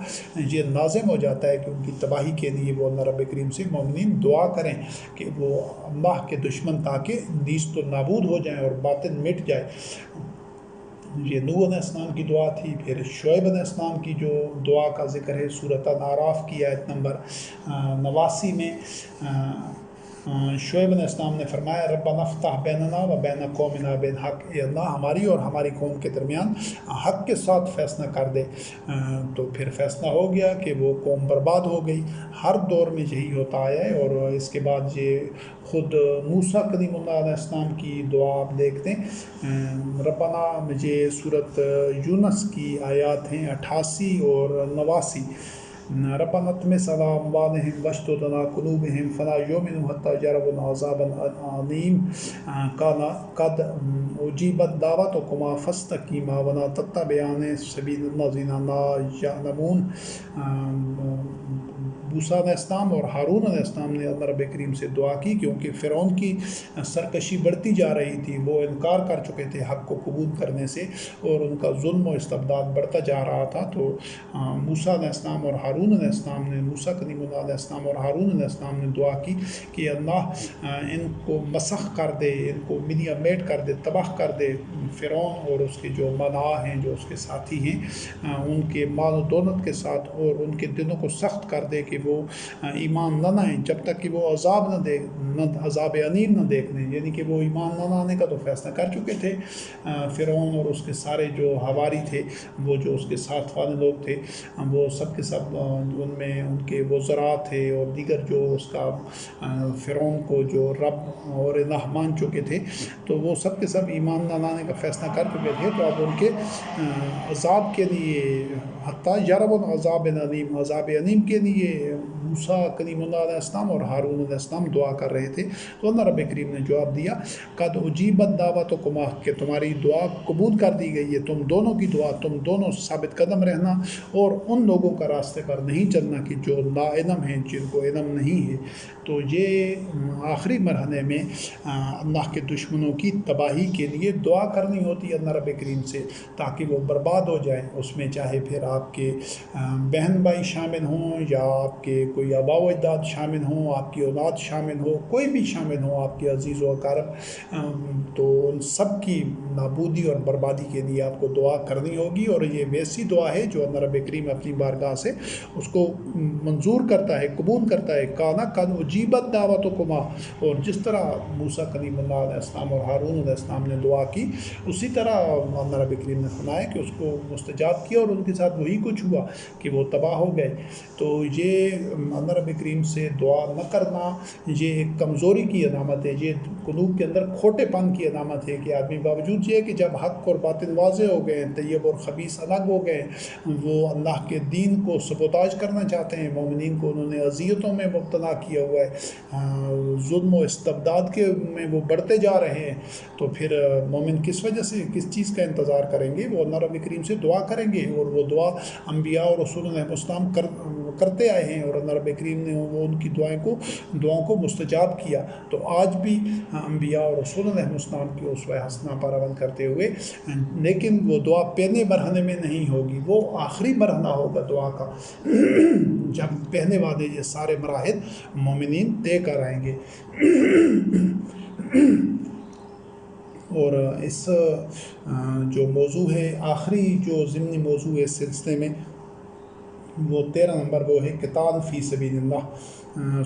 یہ لازم ہو جاتا ہے کہ ان کی تباہی کے لیے وہ اللہ رب کریم سے مومنین دعا کریں کہ وہ اللہ کے دشمن تاکہ نیست و نابود ہو جائیں اور باطل مٹ جائے۔ یہ نوح علیہ السلام کی دعا تھی۔ پھر شعیب علیہ السلام کی جو دعا کا ذکر ہے سورۃ الاعراف کی آیت نمبر 89 میں، شعیب علیہ السلام نے فرمایا ربنا افتح بیننا و بین قومنا بالحق، اے اللہ ہماری اور ہماری قوم کے درمیان حق کے ساتھ فیصلہ کر دے۔ تو پھر فیصلہ ہو گیا کہ وہ قوم برباد ہو گئی۔ ہر دور میں یہی ہوتا آیا ہے، اور اس کے بعد یہ خود موسیٰ کلیم اللہ علیہ السلام کی دعا آپ دیکھتے ہیں، ربنا، یہ سورۃ یونس کی آیات ہیں 88 اور 89، ربنا اطمس علی اموالہم واشدد علی قلوبہم فلا یؤمنوا حتی یروا العذاب العلیم قد اجیبت دعوتکما فاستقیما ولا تتبعان سبیل الذین لا یعلمون۔ موسیٰ علیہ السلام اور ہارون علیہ السلام نے اللہ رب کریم سے دعا کی، کیونکہ فرعون کی سرکشی بڑھتی جا رہی تھی، وہ انکار کر چکے تھے حق کو قبول کرنے سے، اور ان کا ظلم و استبداد بڑھتا جا رہا تھا۔ تو موسیٰ علیہ السلام اور ہارون علیہ السلام نے، موسیٰ کلیم اللہ علیہ السلام اور ہارون علیہ السلام نے دعا کی کہ اللہ ان کو مسخ کر دے، ان کو ملیا میٹ کر دے، تباہ کر دے، فرعون اور اس کے جو مدعا ہیں، جو اس کے ساتھی ہیں، ان کے مال و دولت کے ساتھ، اور ان کے دلوں کو سخت کر دے کہ وہ ایمان نہ لائیں جب تک کہ وہ عذاب علیم نہ دیکھ لیں، یعنی کہ وہ ایمان نہ لانے کا تو فیصلہ کر چکے تھے فرعون اور اس کے سارے جو حواری تھے، وہ جو اس کے ساتھ والے لوگ تھے، وہ سب کے سب ان میں ان کے وزراء تھے اور دیگر جو اس کا فرعون کو جو رب اور الہ مان چکے تھے، تو وہ سب کے سب ایمان نہ لانے کا فیصلہ کر چکے تھے۔ تو اب ان کے عذاب کے لیے حتیٰ یروا العذاب العلیم، عذاب علیم کے لیے موسیٰ کلیم اللہ علیہ السلام اور ہارون علیہ السلام دعا کر رہے تھے۔ تو اللہ رب کریم نے جواب دیا قد اجیبت دعوتکما، کہ تمہاری دعا قبول کر دی گئی ہے، تم دونوں کی دعا، تم دونوں ثابت قدم رہنا اور ان لوگوں کا راستے پر نہیں چلنا کہ جو لا علم ہیں، جن کو علم نہیں ہے۔ تو یہ آخری مرحلے میں اللہ کے دشمنوں کی تباہی کے لیے دعا کرنی ہوتی ہے اللہ رب کریم سے، تاکہ وہ برباد ہو جائیں۔ اس میں چاہے پھر آپ کے بہن بھائی شامل ہوں، یا آپ کے کوئی آبا و اجداد شامل ہوں، آپ کی اولاد شامل ہو، کوئی بھی شامل ہو، آپ کے عزیز و اقارب، تو ان سب کی نابودی اور بربادی کے لیے آپ کو دعا کرنی ہوگی۔ اور یہ ویسی دعا ہے جو اللہ رب کریم اپنی بارگاہ سے اس کو منظور کرتا ہے، قبول کرتا ہے۔ کانا قد اجیبت دعوتکما، اور جس طرح موسیٰ کلیم اللہ علیہ السلام اور ہارون علیہ السلام نے دعا کی، اسی طرح اللہ رب کریم نے فرمایا کہ اس کو مستجاب کیا، اور ان کے ساتھ وہی کچھ ہوا کہ وہ تباہ ہو گئے۔ تو یہ اللہ رب کریم سے دعا نہ کرنا یہ ایک کمزوری کی علامت ہے، یہ قلوب کے اندر کھوٹے پن کی علامت ہے کہ آدمی باوجود یہ کہ جب حق اور باطل واضح ہو گئے، طیب اور خبیث الگ ہو گئے، وہ اللہ کے دین کو سبوتاج کرنا چاہتے ہیں، مومنین کو انہوں نے اذیتوں میں مبتلا کیا ہوا ہے، ظلم و استبداد کے میں وہ بڑھتے جا رہے ہیں، تو پھر مومن کس وجہ سے، کس چیز کا انتظار کریں گے؟ وہ اللہ رب کریم سے دعا کریں گے، اور وہ دعا انبیاء اور رسول علیہ السلام کرتے آئے ہیں، اور اللہ رب کریم نے وہ ان کی دعاؤں کو مستجاب کیا۔ تو آج بھی انبیاء اور رسول علیہ السلام کی اسوہ حسنہ پر عمل کرتے ہوئے، لیکن وہ دعا پہلے مرحلے میں نہیں ہوگی، وہ آخری مرحلہ ہوگا دعا کا، جب پہلے والے یہ سارے مراحل مومنین طے کر آئیں گے۔ اور اس جو موضوع ہے، آخری جو ضمنی موضوع ہے اس سلسلے میں، وہ 13 نمبر وہ ہے قتال فی سبیل اللہ۔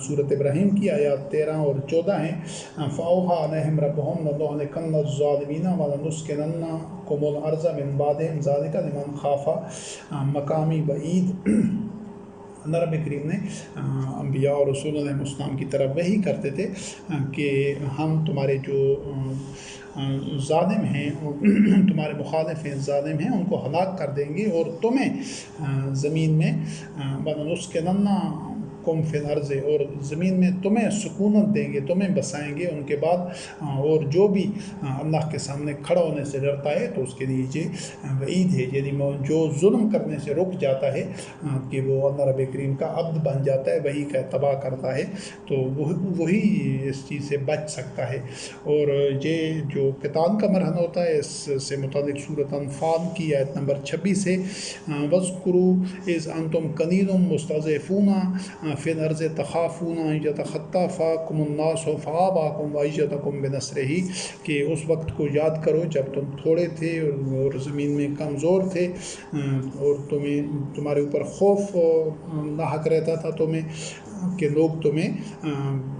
سورۃ ابراہیم کی آیات 13 اور 14 ہیں۔ فَأَوْحَىٰ عَلَيْهِمْ رَبُّهُمْ لَنُهْلِكَنَّ الظَّالِمِينَ وَلَنُسْكِنَنَّكُمُ الْأَرْضَ مِن بَعْدِهِمْ ذَٰلِكَ لِمَنْ خَافَ مَقَامِي وَعِیدِ۔ اللہ رب کریم نے انبیاء اور رسول علیہ السلام کی طرف وحی کرتے تھے کہ ہم تمہارے جو ظالم ہیں، تمہارے مخالف ہیں، ظالم ہیں، ان کو ہلاک کر دیں گے، اور تمہیں زمین میں وَلَنُسْكِنَنَّكُمْ فِي الْأَرْضِ، اور زمین میں تمہیں سکونت دیں گے، تمہیں بسائیں گے ان کے بعد۔ اور جو بھی اللہ کے سامنے کھڑا ہونے سے ڈرتا ہے تو اس کے لیے یہ وعید ہے، یعنی جو ظلم کرنے سے رک جاتا ہے کہ وہ اللہ رب کریم کا عبد بن جاتا ہے، وہی کا اتباع کرتا ہے، تو وہی اس چیز سے بچ سکتا ہے۔ اور یہ جو قتال کا مرحلہ ہوتا ہے، اس سے متعلق سورۃ انفال کی آیت نمبر 26 ہے۔ وَاذْكُرُوا إِذْ أَنْتُمْ قَلِيلٌ مُسْتَضْعَفُونَ فِي الْأَرْضِ تَخَافُونَ أَنْ يَتَخَطَّفَكُمُ النَّاسُ فَآوَاكُمْ وَأَيَّدَكُمْ بِنَصْرِهِ، کہ اس وقت کو یاد کرو جب تم تھوڑے تھے اور زمین میں کمزور تھے، اور تمہارے اوپر خوف لاحق رہتا تھا کہ لوگ تمہیں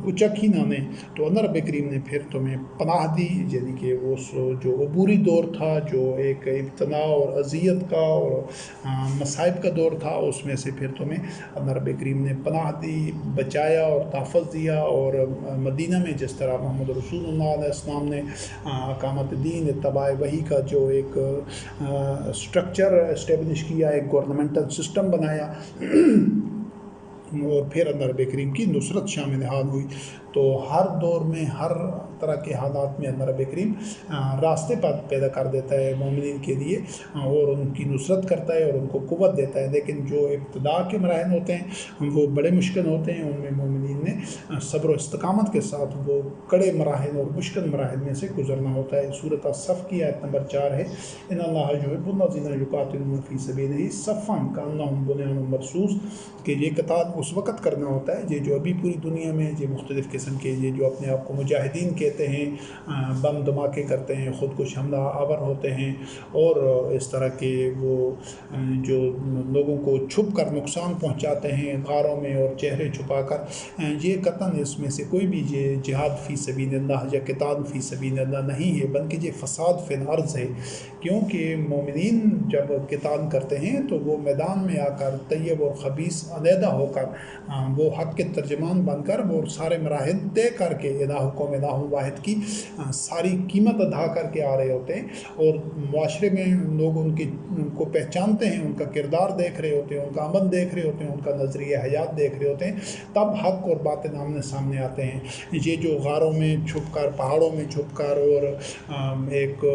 اچک ہی نہ لیں، تو اللہ رب کریم نے پھر تمہیں پناہ دی، یعنی کہ وہ جو عبوری دور تھا، جو ایک ابتلا اور اذیت کا اور مصائب کا دور تھا، اس میں سے پھر تمہیں اللہ رب کریم نے پناہ دی، بچایا اور تحفظ دیا۔ اور مدینہ میں جس طرح محمد رسول اللہ علیہ السلام نے اقامت دین، اتباع وحی کا جو ایک اسٹرکچر اسٹیبلش کیا، ایک گورنمنٹل سسٹم بنایا، اور پھر اللہ رب کریم کی نصرت شامل حال ہوئی۔ تو ہر دور میں، ہر طرح کے حالات میں اللہ رب کریم راستے پیدا کر دیتا ہے مومنین کے لیے، اور ان کی نصرت کرتا ہے اور ان کو قوت دیتا ہے۔ لیکن جو ابتدا کے مراحل ہوتے ہیں وہ بڑے مشکل ہوتے ہیں، ان میں مومنین نے صبر و استقامت کے ساتھ وہ کڑے مراحل اور مشکل مراحل میں سے گزرنا ہوتا ہے۔ سورۃ الصف کی آیت نمبر 4 ہے۔ ان اللہ یحب الذین یقاتلون فی سبیلہ صفا کانہم بنیان مرصوص، کہ یہ قتال اس وقت کرنا ہوتا ہے، یہ جو ابھی پوری دنیا میں یہ مختلف قسم کے یہ جو اپنے آپ کو مجاہدین کہتے ہیں، بم دھماکے کرتے ہیں، خود کش حملہ آور ہوتے ہیں، اور اس طرح کے وہ جو لوگوں کو چھپ کر نقصان پہنچاتے ہیں غاروں میں اور چہرے چھپا کر، یہ قطعاً اس میں سے کوئی بھی یہ جہاد فی سبیل اللہ یا قتال فی سبیل اللہ نہیں ہے، بلکہ یہ فساد فی الارض ہے۔ کیونکہ مومنین جب قتال کرتے ہیں تو وہ میدان میں آ کر طیب اور خبیث علیحدہ ہو کر، وہ حق کے ترجمان بن کر، وہ سارے مراحل طے کر کے الہکم الہ واحد کی ساری قیمت ادا کر کے آ رہے ہوتے ہیں، اور معاشرے میں لوگ ان کو پہچانتے ہیں، ان کا کردار دیکھ رہے ہوتے ہیں، ان کا عمل دیکھ رہے ہوتے ہیں، ان کا نظریہ حیات دیکھ رہے ہوتے ہیں، تب حق اور باطل آمنے سامنے آتے ہیں۔ یہ جو غاروں میں چھپ کر، پہاڑوں میں چھپ کر، اور ایک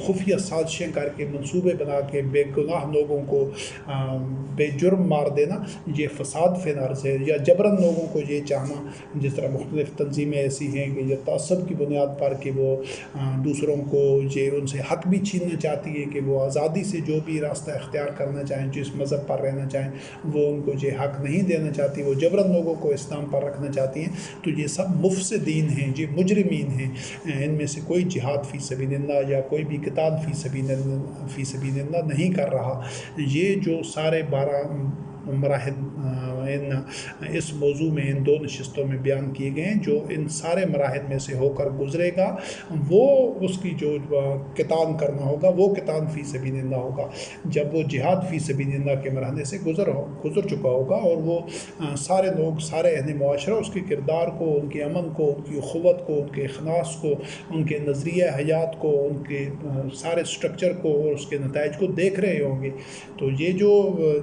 خفیہ سازشیں کر کے، منصوبے بنا کے بے گناہ لوگوں کو بے جرم مار دینا، یہ فساد فی الارض ہے۔ یا جبراً لوگوں کو یہ چاہنا، جس طرح مختلف تنظیمیں ایسی ہیں کہ یہ تعصب کی بنیاد پر کہ وہ دوسروں کو یہ ان سے حق بھی چھیننا چاہتی ہے کہ وہ آزادی سے جو بھی راستہ اختیار کرنا چاہیں، جس مذہب پر رہنا چاہیں، وہ ان کو یہ حق نہیں دینا چاہتی، وہ جبراً لوگوں کو اسلام پر رکھنا چاہتی ہیں، تو یہ سب مفسدین ہیں، یہ مجرمین ہیں۔ ان میں سے کوئی جہاد فی سبیل اللہ یا کوئی بھی قتال فی سبیل اللہ نہیں کر رہا۔ یہ جو سارے 12 مراحل اس موضوع میں، ان 2 نشستوں میں بیان کیے گئے ہیں، جو ان سارے مراحل میں سے ہو کر گزرے گا، وہ اس کی جو قتال کرنا ہوگا وہ قتال فی سبیل اللہ ہوگا، جب وہ جہاد فی سبیل اللہ کے مرحلے سے گزر چکا ہوگا، اور وہ سارے لوگ، سارے اہل معاشرہ اس کے کردار کو، ان کے عمل کو، ان کی اخوت کو، ان کے اخلاص کو، ان کے نظریہ حیات کو، ان کے سارے سٹرکچر کو اور اس کے نتائج کو دیکھ رہے ہوں گے۔ تو یہ جو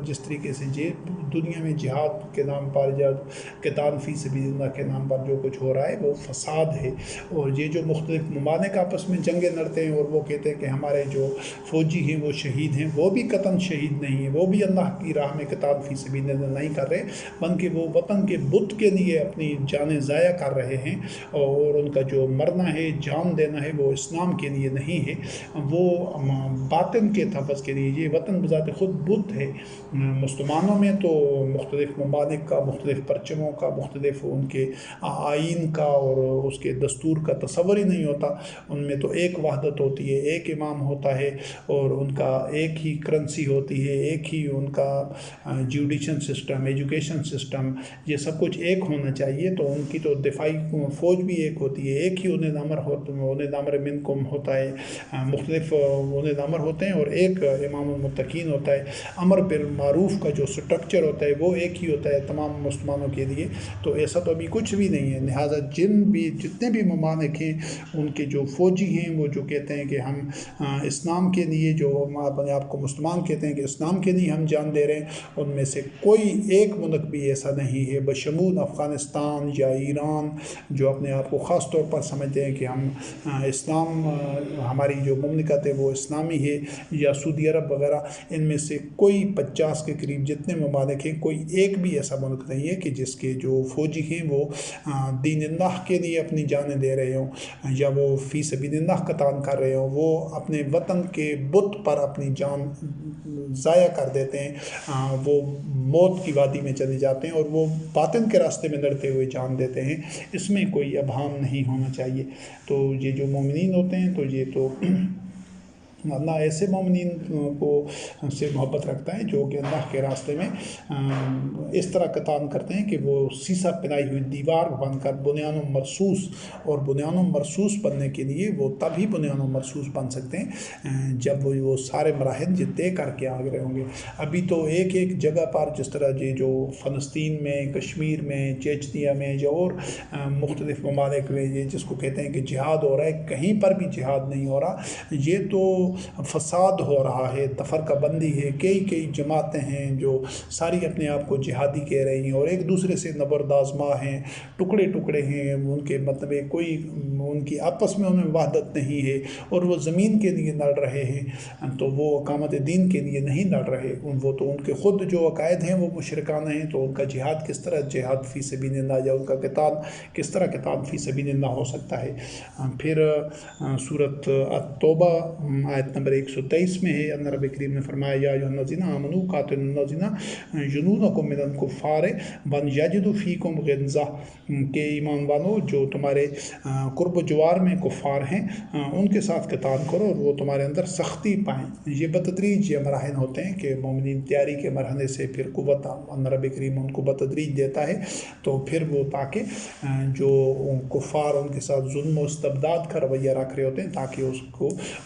جس طریقے سے یہ دنیا میں جہاد کے نام پر یا قتال فی سبیل اللہ کے نام پر جو کچھ ہو رہا ہے وہ فساد ہے۔ اور یہ جو مختلف ممالک آپس میں جنگیں لڑتے ہیں اور وہ کہتے ہیں کہ ہمارے جو فوجی ہیں وہ شہید ہیں، وہ بھی قطعاً شہید نہیں ہیں، وہ بھی اللہ کی راہ میں قتال فی سبیل اللہ نہیں کر رہے، بلکہ وہ وطن کے بت کے لیے اپنی جانیں ضائع کر رہے ہیں، اور ان کا جو مرنا ہے، جان دینا ہے، وہ اسلام کے لیے نہیں ہے، وہ باطن کے تحفظ کے لیے۔ یہ وطن بذات خود بت ہے۔ مسلمانوں میں تو مختلف ممالک کا، مختلف پرچموں کا، مختلف ان کے آئین کا اور اس کے دستور کا تصور ہی نہیں ہوتا۔ ان میں تو ایک وحدت ہوتی ہے، ایک امام ہوتا ہے اور ان کا ایک ہی کرنسی ہوتی ہے، ایک ہی ان کا جوڈیشن سسٹم، ایجوکیشن سسٹم، یہ سب کچھ ایک ہونا چاہیے۔ تو ان کی تو دفاعی فوج بھی ایک ہوتی ہے، ایک ہی انہیں امر منکم ہوتا ہے، مختلف انہیں امر ہوتے ہیں اور ایک امام المتقین ہوتا ہے۔ امر بالمعروف کا جو سٹرکچر ہوتا ہے وہ ایک ہی ہوتا ہے تمام مسلمانوں کے لیے۔ تو ایسا تو ابھی کچھ بھی نہیں ہے، لہٰذا جتنے بھی ممالک ہیں ان کے جو فوجی ہیں وہ جو کہتے ہیں کہ ہم اسلام کے لیے، جو اپنے آپ کو مسلمان کہتے ہیں کہ اسلام کے لیے ہم جان دے رہے ہیں، ان میں سے کوئی ایک ملک بھی ایسا نہیں ہے بشمول افغانستان یا ایران جو اپنے آپ کو خاص طور پر سمجھتے ہیں کہ ہم اسلام، ہماری جو مملکت ہے وہ اسلامی ہے، یا سعودی عرب وغیرہ، ان میں سے کوئی 50 کے قریب جتنے ممالک ہیں کوئی ایک بھی ایسا ملک نہیں ہے کہ جس کے جو فوجی ہیں وہ دین اللہ کے لیے اپنی جانیں دے رہے ہوں یا وہ فی سبیل اللہ قتال کر رہے ہوں، وہ اپنے وطن کے بت پر اپنی جان ضائع کر دیتے ہیں، وہ موت کی وادی میں چلے جاتے ہیں اور وہ باطن کے راستے میں لڑتے ہوئے جان دیتے ہیں۔ اس میں کوئی ابہام نہیں ہونا چاہیے۔ تو یہ جو مومنین ہوتے ہیں تو یہ تو اللہ ایسے مومنین کو سے محبت رکھتا ہے جو کہ اللہ کے راستے میں اس طرح قتال کرتے ہیں کہ وہ سیسا پنائی ہوئی دیوار بن کر بنیان و مرصوص، اور بنیان و مرصوص بننے کے لیے وہ تبھی بنیان و مرصوص بن سکتے ہیں جب وہ سارے مراحل طے کر کے آگے ہوں گے۔ ابھی تو ایک ایک جگہ پر جس طرح یہ جو فلسطین میں، کشمیر میں، چیچنیا میں، جو اور مختلف ممالک میں یہ جس کو کہتے ہیں کہ جہاد ہو رہا ہے، کہیں پر بھی جہاد نہیں ہو رہا، یہ تو فساد ہو رہا ہے، تفرقہ بندی ہے، کئی جماعتیں ہیں جو ساری اپنے آپ کو جہادی کہہ رہی ہیں اور ایک دوسرے سے نبردآزما ہیں، ٹکڑے ہیں، ان کے مطلب کوئی ان کی آپس میں انہیں وحدت نہیں ہے اور وہ زمین کے لیے لڑ رہے ہیں، تو وہ اقامت دین کے لیے نہیں لڑ رہے، وہ تو ان کے خود جو عقائد ہیں وہ مشرکانہ ہیں، تو ان کا جہاد کس طرح جہاد فی سبیل اللہ، یا ان کا قتال کس طرح قتال فی سبیل اللہ ہو سکتا ہے۔ پھر سورۃ التوبہ آیت نمبر 123 میں ہے، اللہ رب کریم نے فرمایا یا ایھا الذین آمنوا قاتلوا الذین یلونکم من الکفار ولیجدوا فیکم غلظہ، کہ ایمان والو جو تمہارے قرب و جوار میں کفار ہیں ان کے ساتھ قتال کرو اور وہ تمہارے اندر سختی پائیں۔ یہ بتدریج یہ مراحل ہوتے ہیں کہ مومنین تیاری کے مرحلے سے پھر قوت اللہ رب کریم ان کو بتدریج دیتا ہے، تو پھر وہ تاکہ جو کفار ان کے ساتھ ظلم و استبداد کا رویہ رکھ رہے ہوتے ہیں تاکہ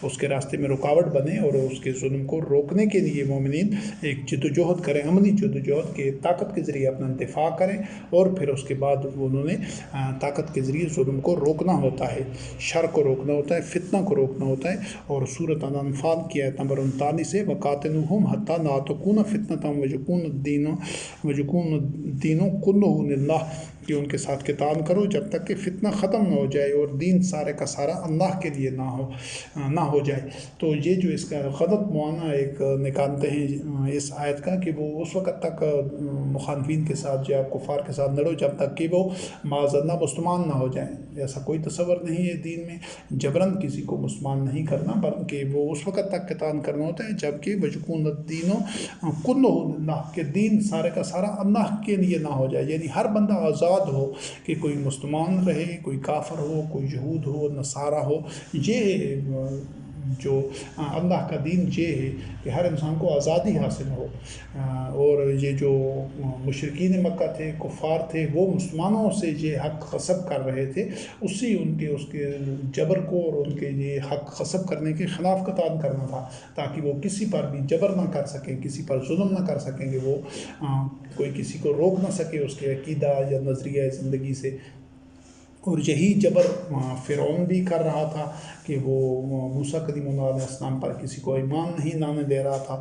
اس کے راستے میں رکاوٹ بنے اور اس کے ظلم کو روکنے کے لیے مومنین ایک جدوجہد کریں، عملی جدوجہد کے طاقت کے ذریعے اپنا دفاع کریں، اور پھر اس کے بعد انہوں نے طاقت کے ذریعے ظلم کو روکنا ہوتا ہے، شر کو روکنا ہوتا ہے، فتنہ کو روکنا ہوتا ہے۔ اور سورۃ الانفال کی آیت نمبر 39 ہے وَقَاتِلُوهُمْ حَتَّىٰ لَا تَكُونَ فِتْنَةٌ وَيَكُونَ الدِّينُ كُلُّهُ لِلَّهِ، کہ ان کے ساتھ قتال کرو جب تک کہ فتنہ ختم نہ ہو جائے اور دین سارے کا سارا اللہ کے لیے نہ ہو جائے۔ تو یہ جو اس کا غلط معانہ ایک نکالتے ہیں اس آیت کا کہ وہ اس وقت تک مخالفین کے ساتھ یا کفار کے ساتھ لڑو جب تک کہ وہ معاذ اللہ مسلمان نہ ہو جائیں۔ ایسا کوئی تصور نہیں ہے دین میں، جبراً کسی کو مسلمان نہیں کرنا، بلکہ وہ اس وقت تک قتال کرنا ہوتا ہے جب کہ وَيَكُونَ الدِّينُ كُلُّهُ لِلَّهِ، کہ دین سارے کا سارا اللہ کے لیے نہ ہو جائے، یعنی ہر بندہ آزاد ہو، کہ کوئی مسلمان رہے، کوئی کافر ہو، کوئی یہود ہو، نصارہ ہو، یہ جو اللہ کا دین یہ ہے کہ ہر انسان کو آزادی حاصل ہو۔ اور یہ جو مشرکین مکہ تھے، کفار تھے، وہ مسلمانوں سے یہ حق غصب کر رہے تھے، اس کے جبر کو اور ان کے یہ حق غصب کرنے کے خلاف قتال کرنا تھا، تاکہ وہ کسی پر بھی جبر نہ کر سکیں، کسی پر ظلم نہ کر سکیں، کہ وہ کوئی کسی کو روک نہ سکے اس کے عقیدہ یا نظریہ زندگی سے۔ اور یہی جبر فرعون بھی کر رہا تھا کہ وہ موسیٰ کلیم اللہ علیہ السلام پر کسی کو ایمان نہیں لانے دے رہا تھا،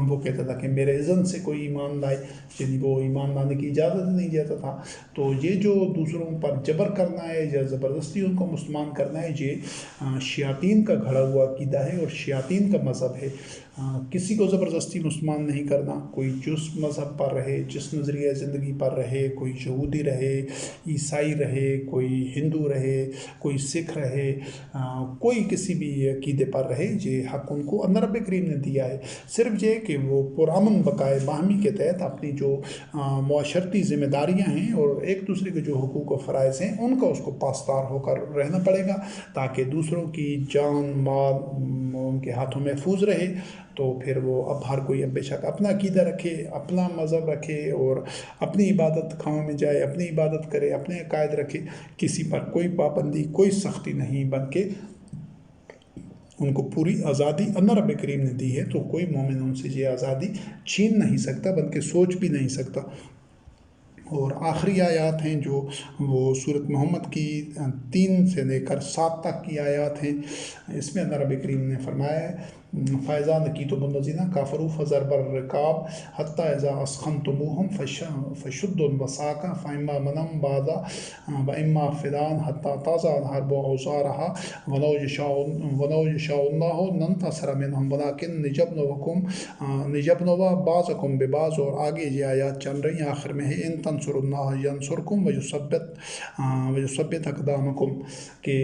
وہ کہتا تھا کہ میرے اذن سے کوئی ایمان لائے، یعنی وہ ایمان لانے کی اجازت نہیں دیتا تھا۔ تو یہ جو دوسروں پر جبر کرنا ہے یا زبردستی ان کو مسلمان کرنا ہے، یہ شیاطین کا گھڑا ہوا عقیدہ ہے اور شیاطین کا مذہب ہے۔ کسی کو زبردستی مسلمان نہیں کرنا، کوئی جس مذہب پر رہے، جس نظریہ زندگی پر رہے، کوئی یہودی رہے، عیسائی رہے، کوئی ہندو رہے، کوئی سکھ رہے، کوئی کسی بھی عقیدے پر رہے، یہ حق ان کو اللہ رب کریم نے دیا ہے۔ صرف یہ کہ وہ پرامن بقائے باہمی کے تحت اپنی جو معاشرتی ذمہ داریاں ہیں اور ایک دوسرے کے جو حقوق و فرائض ہیں ان کا اس کو پاسدار ہو کر رہنا پڑے گا، تاکہ دوسروں کی جان مال ان کے ہاتھوں محفوظ رہے۔ تو پھر وہ اب ہر کوئی بے شک اپنا عقیدہ رکھے، اپنا مذہب رکھے اور اپنی عبادت خاہوں میں جائے، اپنی عبادت کرے، اپنے عقائد رکھے، کسی پر کوئی پابندی کوئی سختی نہیں، بلکہ ان کو پوری آزادی اللہ رب کریم نے دی ہے، تو کوئی مومن ان سے یہ آزادی چھین نہیں سکتا، بلکہ سوچ بھی نہیں سکتا۔ اور آخری آیات ہیں جو وہ سورۃ محمد کی 3 سے لے کر 7 تک کی آیات ہیں، اس میں اللہ رب کریم نے فرمایا ہے فَإِذَا لَقِيتُمُ الَّذِينَ كَفَرُوا فَضَرْبَ الرِّقَابِ حَتَّىٰ إِذَا أَثْخَنْتُمُوهُمْ فَشُدُّوا الْوَثَاقَ فَإِمَّا مَنًّا بَعْدُ وَإِمَّا فِدَاءً حَتَّىٰ تَضَعَ الْحَرْبُ أَوْزَارَهَا وَلَوْ يَشَاءُ اللَّهُ لَانتَصَرَ مِنْهُمْ وَلَٰكِن لِيَبْلُوَ بَعْضَكُم بِبَعْضٍ۔ اور آگے یہ آیات چل رہی ہیں، آخر میں ہے إِن تَنصُرُوا اللَّهَ يَنصُرْكُمْ وَيُثَبِّتْ أَقْدَامَكُمْ، کہ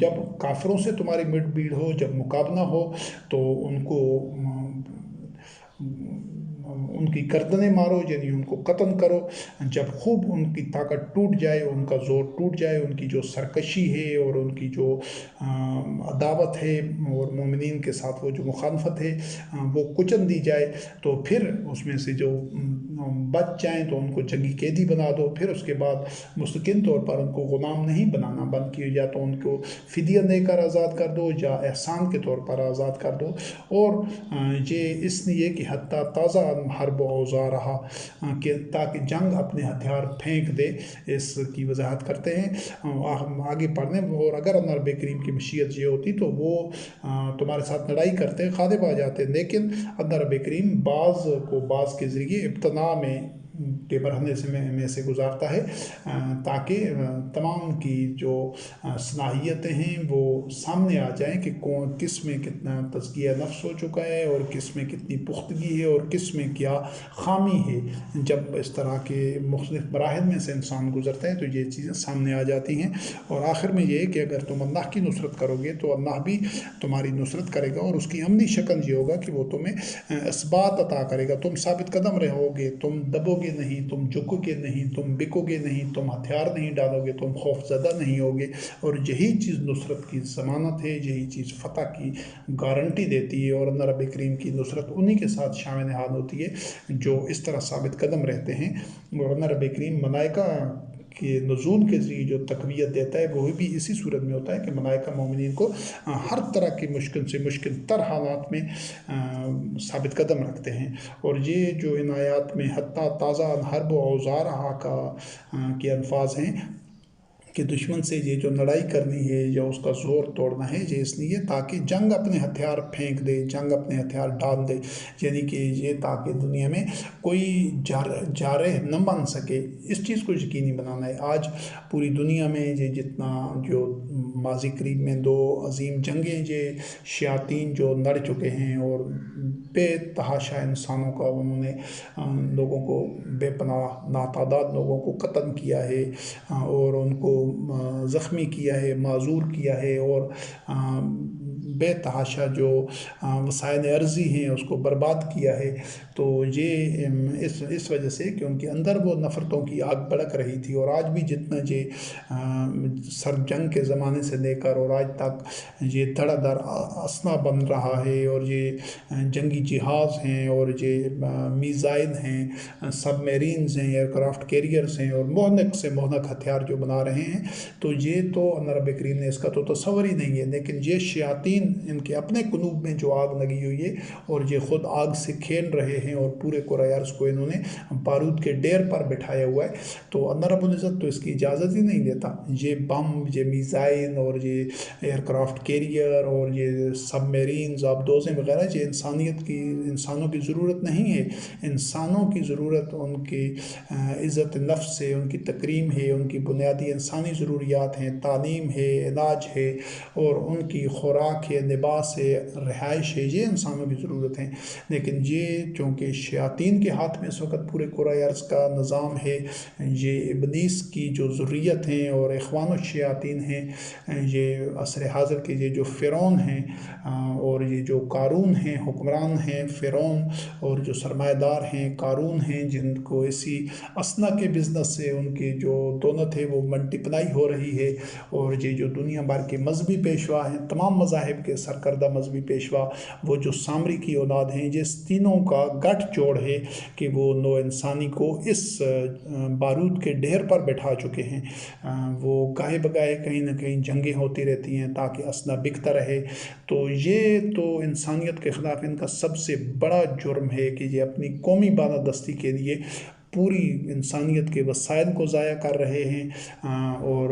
جب کافروں سے تمہاری مٹ بھیڑ ہو، جب مقابلہ ہو، تو ان کو ان کی گردنیں مارو، یعنی ان کو قتل کرو۔ جب خوب ان کی طاقت ٹوٹ جائے، ان کا زور ٹوٹ جائے، ان کی جو سرکشی ہے اور ان کی جو عداوت ہے اور مومنین کے ساتھ وہ جو مخالفت ہے وہ کچل دی جائے، تو پھر اس میں سے جو بچ جائیں تو ان کو جنگی قیدی بنا دو۔ پھر اس کے بعد مستقل طور پر ان کو غلام نہیں بنانا، بلکہ یا تو ان کو فدیہ دے کر آزاد کر دو یا احسان کے طور پر آزاد کر دو۔ اور یہ اس لیے کہ حتیٰ تازہ حرب اوزارہا، کہ تاکہ جنگ اپنے ہتھیار پھینک دے، اس کی وضاحت کرتے ہیں آگے پڑھنے۔ اور اگر اللہ رب کریم کی مشیت یہ ہوتی تو وہ تمہارے ساتھ لڑائی کرتے، غالب آ جاتے، لیکن اللہ رب کریم بعض کو بعض کے ذریعے ابتلا میں کے مرحلے میں سے گزارتا ہے، تاکہ تمام کی جو صلاحیتیں ہیں وہ سامنے آ جائیں کہ کس میں کتنا تزکیہ نفس ہو چکا ہے اور کس میں کتنی پختگی ہے اور کس میں کیا خامی ہے۔ جب اس طرح کے مختلف مراحل میں سے انسان گزرتا ہے تو یہ چیزیں سامنے آ جاتی ہیں۔ اور آخر میں یہ کہ اگر تم اللہ کی نصرت کرو گے تو اللہ بھی تمہاری نصرت کرے گا، اور اس کی عملی شکل یہ ہوگا کہ وہ تمہیں اثبات عطا کرے گا، تم ثابت قدم رہو گے، تم دبو گے نہیں، تم جھکو گے نہیں، تم بکو گے نہیں، تم ہتھیار نہیں ڈالو گے، تم خوف زدہ نہیں ہوگے۔ اور یہی چیز نصرت کی ضمانت ہے، یہی چیز فتح کی گارنٹی دیتی ہے، اور اللہ رب کریم کی نصرت انہی کے ساتھ شامل حال ہوتی ہے جو اس طرح ثابت قدم رہتے ہیں۔ اور اللہ رب کریم ملائکہ کے نزول کے ذریعے جو تقویت دیتا ہے وہ بھی اسی صورت میں ہوتا ہے کہ ملائکہ مومنین کو ہر طرح کی مشکل سے مشکل تر حالات میں ثابت قدم رکھتے ہیں۔ اور یہ جو ان آیات میں حتیٰ تازہ الحرب و اوزارہا کے الفاظ ہیں کہ دشمن سے یہ جو لڑائی کرنی ہے یا اس کا زور توڑنا ہے، یہ اس لیے تاکہ جنگ اپنے ہتھیار پھینک دے، جنگ اپنے ہتھیار ڈال دے، یعنی کہ یہ تاکہ دنیا میں کوئی جارح نہ بن سکے، اس چیز کو یقینی بنانا ہے۔ آج پوری دنیا میں یہ جتنا جو ماضی قریب میں 2 عظیم جنگیں یہ شیاطین جو لڑ چکے ہیں اور بے تحاشا انسانوں کا انہوں نے لوگوں کو بے پناہ ناتعداد لوگوں کو قتل کیا ہے اور ان کو زخمی کیا ہے، معذور کیا ہے، اور بے تحاشا جو وسائل ارضی ہیں اس کو برباد کیا ہے۔ تو یہ اس وجہ سے کہ ان کے اندر وہ نفرتوں کی آگ بھڑک رہی تھی، اور آج بھی جتنا یہ سر جنگ کے زمانے سے لے کر اور آج تک یہ دھڑا دھڑ اسلحہ بن رہا ہے، اور یہ جنگی جہاز ہیں، اور یہ میزائل ہیں، سب میرینز ہیں، ایئر کرافٹ کیریئرز ہیں، اور مہلک سے مہلک ہتھیار جو بنا رہے ہیں، تو یہ تو اللہ رب کریم نے اس کا تو تصور ہی نہیں ہے۔ لیکن یہ شیاطین ان کے اپنے قلوب میں جو آگ لگی ہوئی ہے اور یہ خود آگ سے کھیل رہے ہیں، اور پورے کرۂ ارض کو انہوں نے بارود کے ڈیر پر بٹھایا ہوا ہے، تو اللہ رب العزت تو اس کی اجازت ہی نہیں دیتا۔ یہ بم، یہ میزائل اور یہ ایئر کرافٹ کیریئر اور یہ سب میرینز، آبدوزیں وغیرہ، یہ انسانوں کی ضرورت نہیں ہے۔ انسانوں کی ضرورت ان کی عزت نفس ہے، ان کی تکریم ہے، ان کی بنیادی انسانی ضروریات ہیں، تعلیم ہے، علاج ہے، اور ان کی خوراک ہے، ہے، لباس ہے، رہائش ہے، یہ انسانوں کی ضرورت ہیں. لیکن یہ چونکہ شیاطین کے ہاتھ میں اس وقت پورے کرۂ ارض کا نظام ہے، یہ ابلیس کی جو ذریت ہیں اور اخوان الشیاطین ہیں، یہ عصر حاضر کے یہ جو فرعون ہیں اور یہ جو قارون ہیں، حکمران ہیں فرعون، اور جو سرمایہ دار ہیں قارون ہیں، جن کو اسی اسنا کے بزنس سے ان کی جو دولت ہے وہ ملٹیپلائی ہو رہی ہے. اور یہ جو دنیا بھر کے مذہبی پیشوا ہیں، تمام مذاہب کے سرکردہ مذہبی پیشوا، وہ جو سامری کی اولاد ہیں، جس تینوں کا گٹھ جوڑ ہے کہ وہ نو انسانی کو اس بارود کے ڈھیر پر بٹھا چکے ہیں. وہ گاہے بگاہے کہیں نہ کہیں جنگیں ہوتی رہتی ہیں تاکہ اسنا بکتا رہے. تو یہ تو انسانیت کے خلاف ان کا سب سے بڑا جرم ہے کہ یہ اپنی قومی بالادستی کے لیے پوری انسانیت کے وسائل کو ضائع کر رہے ہیں اور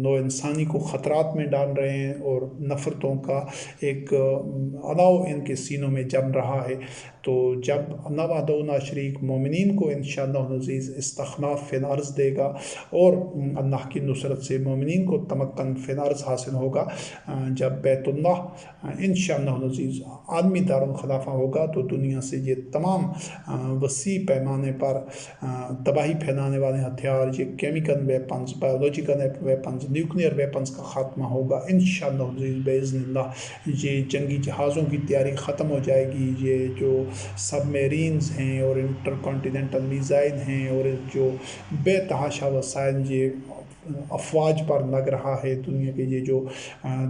نو انسانی کو خطرات میں ڈال رہے ہیں، اور نفرتوں کا ایک الاؤ ان کے سینوں میں جم رہا ہے. تو جب نہ وحدہ نہ شریک مومنین کو انشاءاللہ العزیز استخلاف فی الارض دے گا اور اللہ کی نصرت سے مومنین کو تمکن فی الارض حاصل ہوگا، جب بیت اللہ انشاءاللہ العزیز عالمی دارالخلافہ ہوگا، تو دنیا سے یہ تمام وسیع پیمانے پر تباہی پھیلانے والے ہتھیار، یہ chemical weapons, biological weapons, nuclear weapons کا خاتمہ ہوگا انشاءاللہ العزیز باذن اللہ. یہ جنگی جہازوں کی تیاری ختم ہو جائے گی. یہ جو سب میرینز ہیں اور انٹر کانٹیننٹل میزائل ہیں اور جو بے تحاشا وسائل یہ افواج پر لگ رہا ہے، دنیا کے یہ جو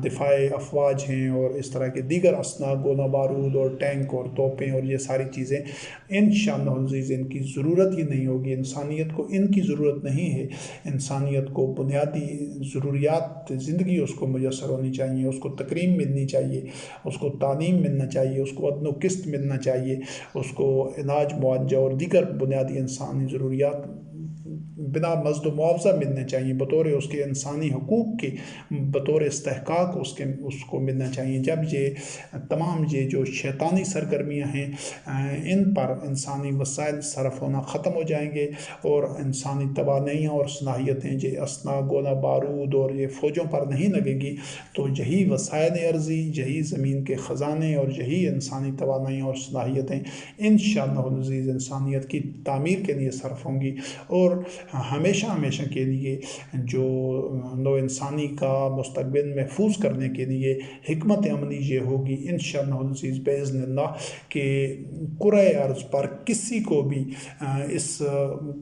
دفاعی افواج ہیں اور اس طرح کے دیگر اسلحہ، گولہ بارود اور ٹینک اور توپیں اور یہ ساری چیزیں، انشاءاللہ العزیز ان کی ضرورت ہی نہیں ہوگی. انسانیت کو ان کی ضرورت نہیں ہے. انسانیت کو بنیادی ضروریات زندگی اس کو میسر ہونی چاہیے، اس کو تکریم ملنی چاہیے، اس کو تعلیم ملنا چاہیے، اس کو عدل و قسط ملنا چاہیے، اس کو علاج معالجہ اور دیگر بنیادی انسانی ضروریات بنا مزد و معاوضہ ملنے چاہیے، بطور اس کے انسانی حقوق کے، بطور استحقاق اس کو ملنا چاہیے. جب یہ تمام یہ جو شیطانی سرگرمیاں ہیں ان پر انسانی وسائل صرف ہونا ختم ہو جائیں گے اور انسانی توانائیاں اور صلاحیتیں یہ اسلحہ، گولہ بارود اور یہ فوجوں پر نہیں لگے گی، تو یہی وسائل ارضی، یہی زمین کے خزانے اور یہی انسانی توانائیاں اور صلاحیتیں انشاءاللہ العزیز انسانیت کی تعمیر کے لیے صرف ہوں گی. اور ہمیشہ ہمیشہ کے لیے جو نو انسانی کا مستقبل محفوظ کرنے کے لیے حکمت عملی یہ ہوگی انشاءاللہ العزیز باذن اللہ کہ کرۂ ارض پر کسی کو بھی اس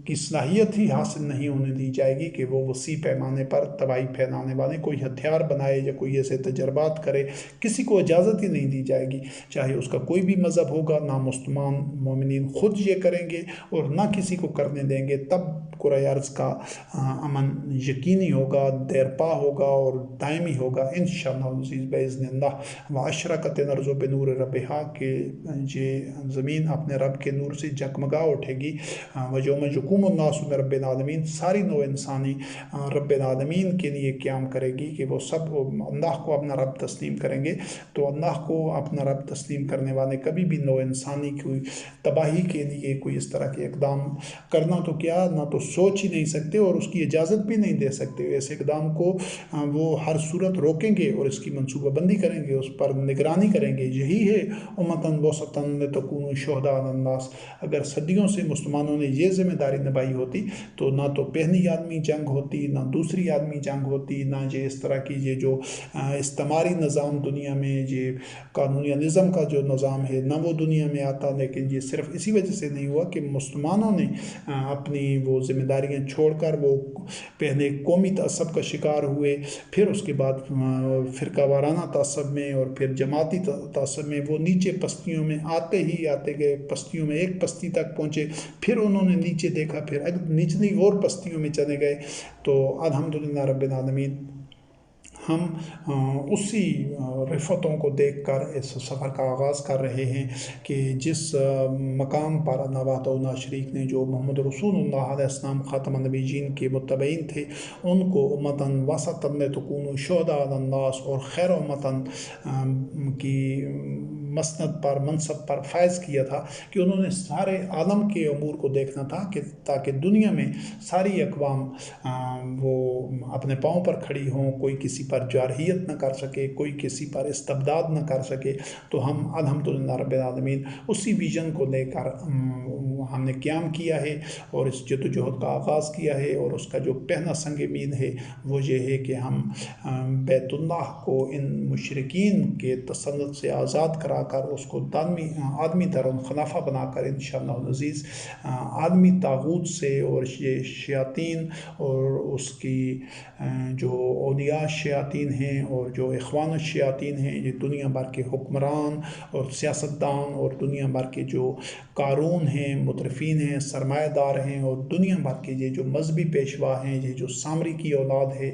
کی صلاحیت ہی حاصل نہیں ہونے دی جائے گی کہ وہ وسیع پیمانے پر تباہی پھیلانے والے کوئی ہتھیار بنائے یا کوئی ایسے تجربات کرے. کسی کو اجازت ہی نہیں دی جائے گی، چاہے اس کا کوئی بھی مذہب ہوگا. نہ مسلمان مومنین خود یہ کریں گے اور نہ کسی کو کرنے دیں گے. تب کرۂ ارض کا امن یقینی ہوگا، دیرپا ہوگا اور دائمی ہوگا انشاءاللہ العزیز باذن اللہ. واشرقت الارض بنور ربہا کہ یہ زمین اپنے رب کے نور سے جگمگا اٹھے گی. ویوم یقوم الناس لرب العالمین، ساری نو انسانی رب العالمین کے لیے قیام کرے گی کہ وہ سب اللہ کو اپنا رب تسلیم کریں گے. تو اللہ کو اپنا رب تسلیم کرنے والے کبھی بھی نو انسانی کی تباہی کے لیے کوئی اس طرح کے اقدام کرنا تو کیا، نہ تو سوچ ہی نہیں سکتے اور اس کی اجازت بھی نہیں دے سکتے. ایسے اقدام کو وہ ہر صورت روکیں گے اور اس کی منصوبہ بندی کریں گے، اس پر نگرانی کریں گے. یہی ہے امتاً وسطاً لتکونوا شہداء علی الناس. اگر صدیوں سے مسلمانوں نے یہ ذمہ داری نبھائی ہوتی تو نہ تو پہلی عالمی جنگ ہوتی، نہ دوسری عالمی جنگ ہوتی، نہ یہ اس طرح کی یہ جو استعماری نظام دنیا میں، یہ قانونیزم کا جو نظام ہے، نہ وہ دنیا میں آتا. لیکن یہ صرف اسی وجہ سے نہیں ہوا کہ مسلمانوں نے اپنی وہ ذمہ داریاں چھوڑ کر وہ پہلے قومی تعصب کا شکار ہوئے، پھر اس کے بعد فرقہ وارانہ تعصب میں اور پھر جماعتی تعصب میں وہ نیچے پستیوں میں آتے ہی آتے گئے. پستیوں میں ایک پستی تک پہنچے، پھر انہوں نے نیچے دیکھا، پھر نچلی اور پستیوں میں چلے گئے. تو الحمدللہ رب العالمین ہم اسی رفتوں کو دیکھ کر اس سفر کا آغاز کر رہے ہیں کہ جس مقام پر اللہ وحدہ لا شریک نے جو محمد رسول اللہ علیہ السلام خاتم النبیین کے متبعین تھے ان کو امتاً وسطاً لتکونوا شہداء علی الناس اور خیر امتاً کی مسند پر منصب پر فائز کیا تھا کہ انہوں نے سارے عالم کے امور کو دیکھنا تھا کہ تاکہ دنیا میں ساری اقوام وہ اپنے پاؤں پر کھڑی ہوں، کوئی کسی پر جارحیت نہ کر سکے، کوئی کسی پر استبداد نہ کر سکے۔ تو ہم الحمدللہ رب العالمین اسی ویژن کو لے کر ہم نے قیام کیا ہے اور اس جدوجہد کا آغاز کیا ہے، اور اس کا جو پہلا سنگ مین ہے وہ یہ ہے کہ ہم بیت اللہ کو ان مشرکین کے تسلط سے آزاد کرا کر اس کو آدمی درون خلافہ بنا کر انشاءاللہ العزیز عالمی طاغوت سے اور یہ شیاطین اور اس کی جو اولیاء شیاطین ہیں اور جو اخوان الشیاطین ہیں، یہ دنیا بھر کے حکمران اور سیاستدان اور دنیا بھر کے جو قارون ہیں، مترفین ہیں، سرمایہ دار ہیں، اور دنیا بھر کے یہ جو مذہبی پیشوا ہیں، یہ جو سامری کی اولاد ہے،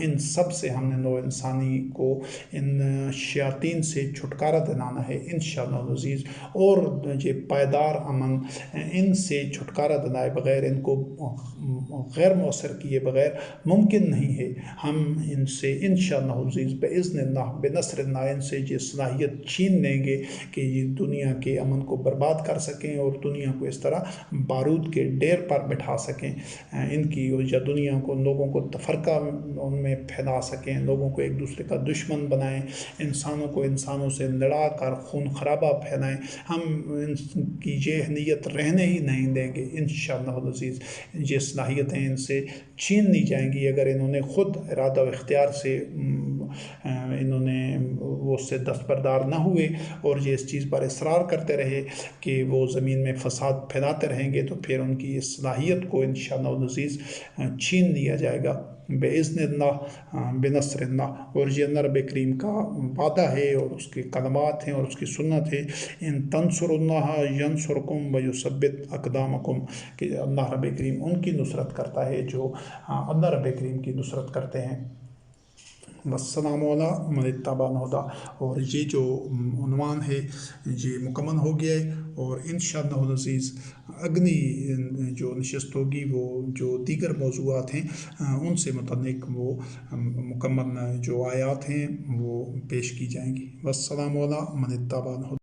ان سب سے ہم نے نوع انسانی کو ان شیاطین سے چھٹکارا دلانا ہے انشاءاللہ العزیز۔ اور یہ پائیدار امن ان سے چھٹکارا دلائے بغیر، ان کو غیر مؤثر کیے بغیر ممکن نہیں ہے۔ ہم ان سے انشاءاللہ العزیز باذن اللہ بنصر اللہ ان سے یہ صلاحیت چھین لیں گے کہ یہ دنیا کے امن کو برباد کر سکیں اور دنیا کو اس طرح بارود کے ڈیر پر بٹھا سکیں ان کی، یا دنیا کو لوگوں کو تفرقہ ان میں پھیلا سکیں، لوگوں کو ایک دوسرے کا دشمن بنائیں، انسانوں کو انسانوں سے لڑا کر خون خرابہ پھیلائیں۔ ہم ان کی یہ نیت رہنے ہی نہیں دیں گے انشاءاللہ العزیز۔ یہ صلاحیتیں ان سے چھین لی جائیں گی اگر انہوں نے خود ارادہ و اختیار سے انہوں نے وہ اس سے دستبردار نہ ہوئے اور یہ اس چیز پر اصرار کرتے رہے کہ وہ زمین میں فساد پھیلاتے رہیں گے، تو پھر ان کی اس صلاحیت کو انشاءاللہ العزیز چھین لیا جائے گا باذن اللہ بنصر اللہ۔ اور یہ اللہ رب کریم کا وعدہ ہے اور اس کے کلمات ہیں اور اس کی سنت ہے، ان تنصر اللہ ینصرکم ویثبت اقدامکم، کہ اللہ رب کریم ان کی نصرت کرتا ہے جو اللہ رب کریم کی نصرت کرتے ہیں۔ والسلام علی من اتبع الہدی۔ اور یہ جو عنوان ہے یہ مکمل ہو گیا ہے، اور انشاءاللہ العزیز اگلی جو نشست ہوگی وہ جو دیگر موضوعات ہیں ان سے متعلق وہ مکمل جو آیات ہیں وہ پیش کی جائیں گی۔ والسلام علی من اتبع الہدی۔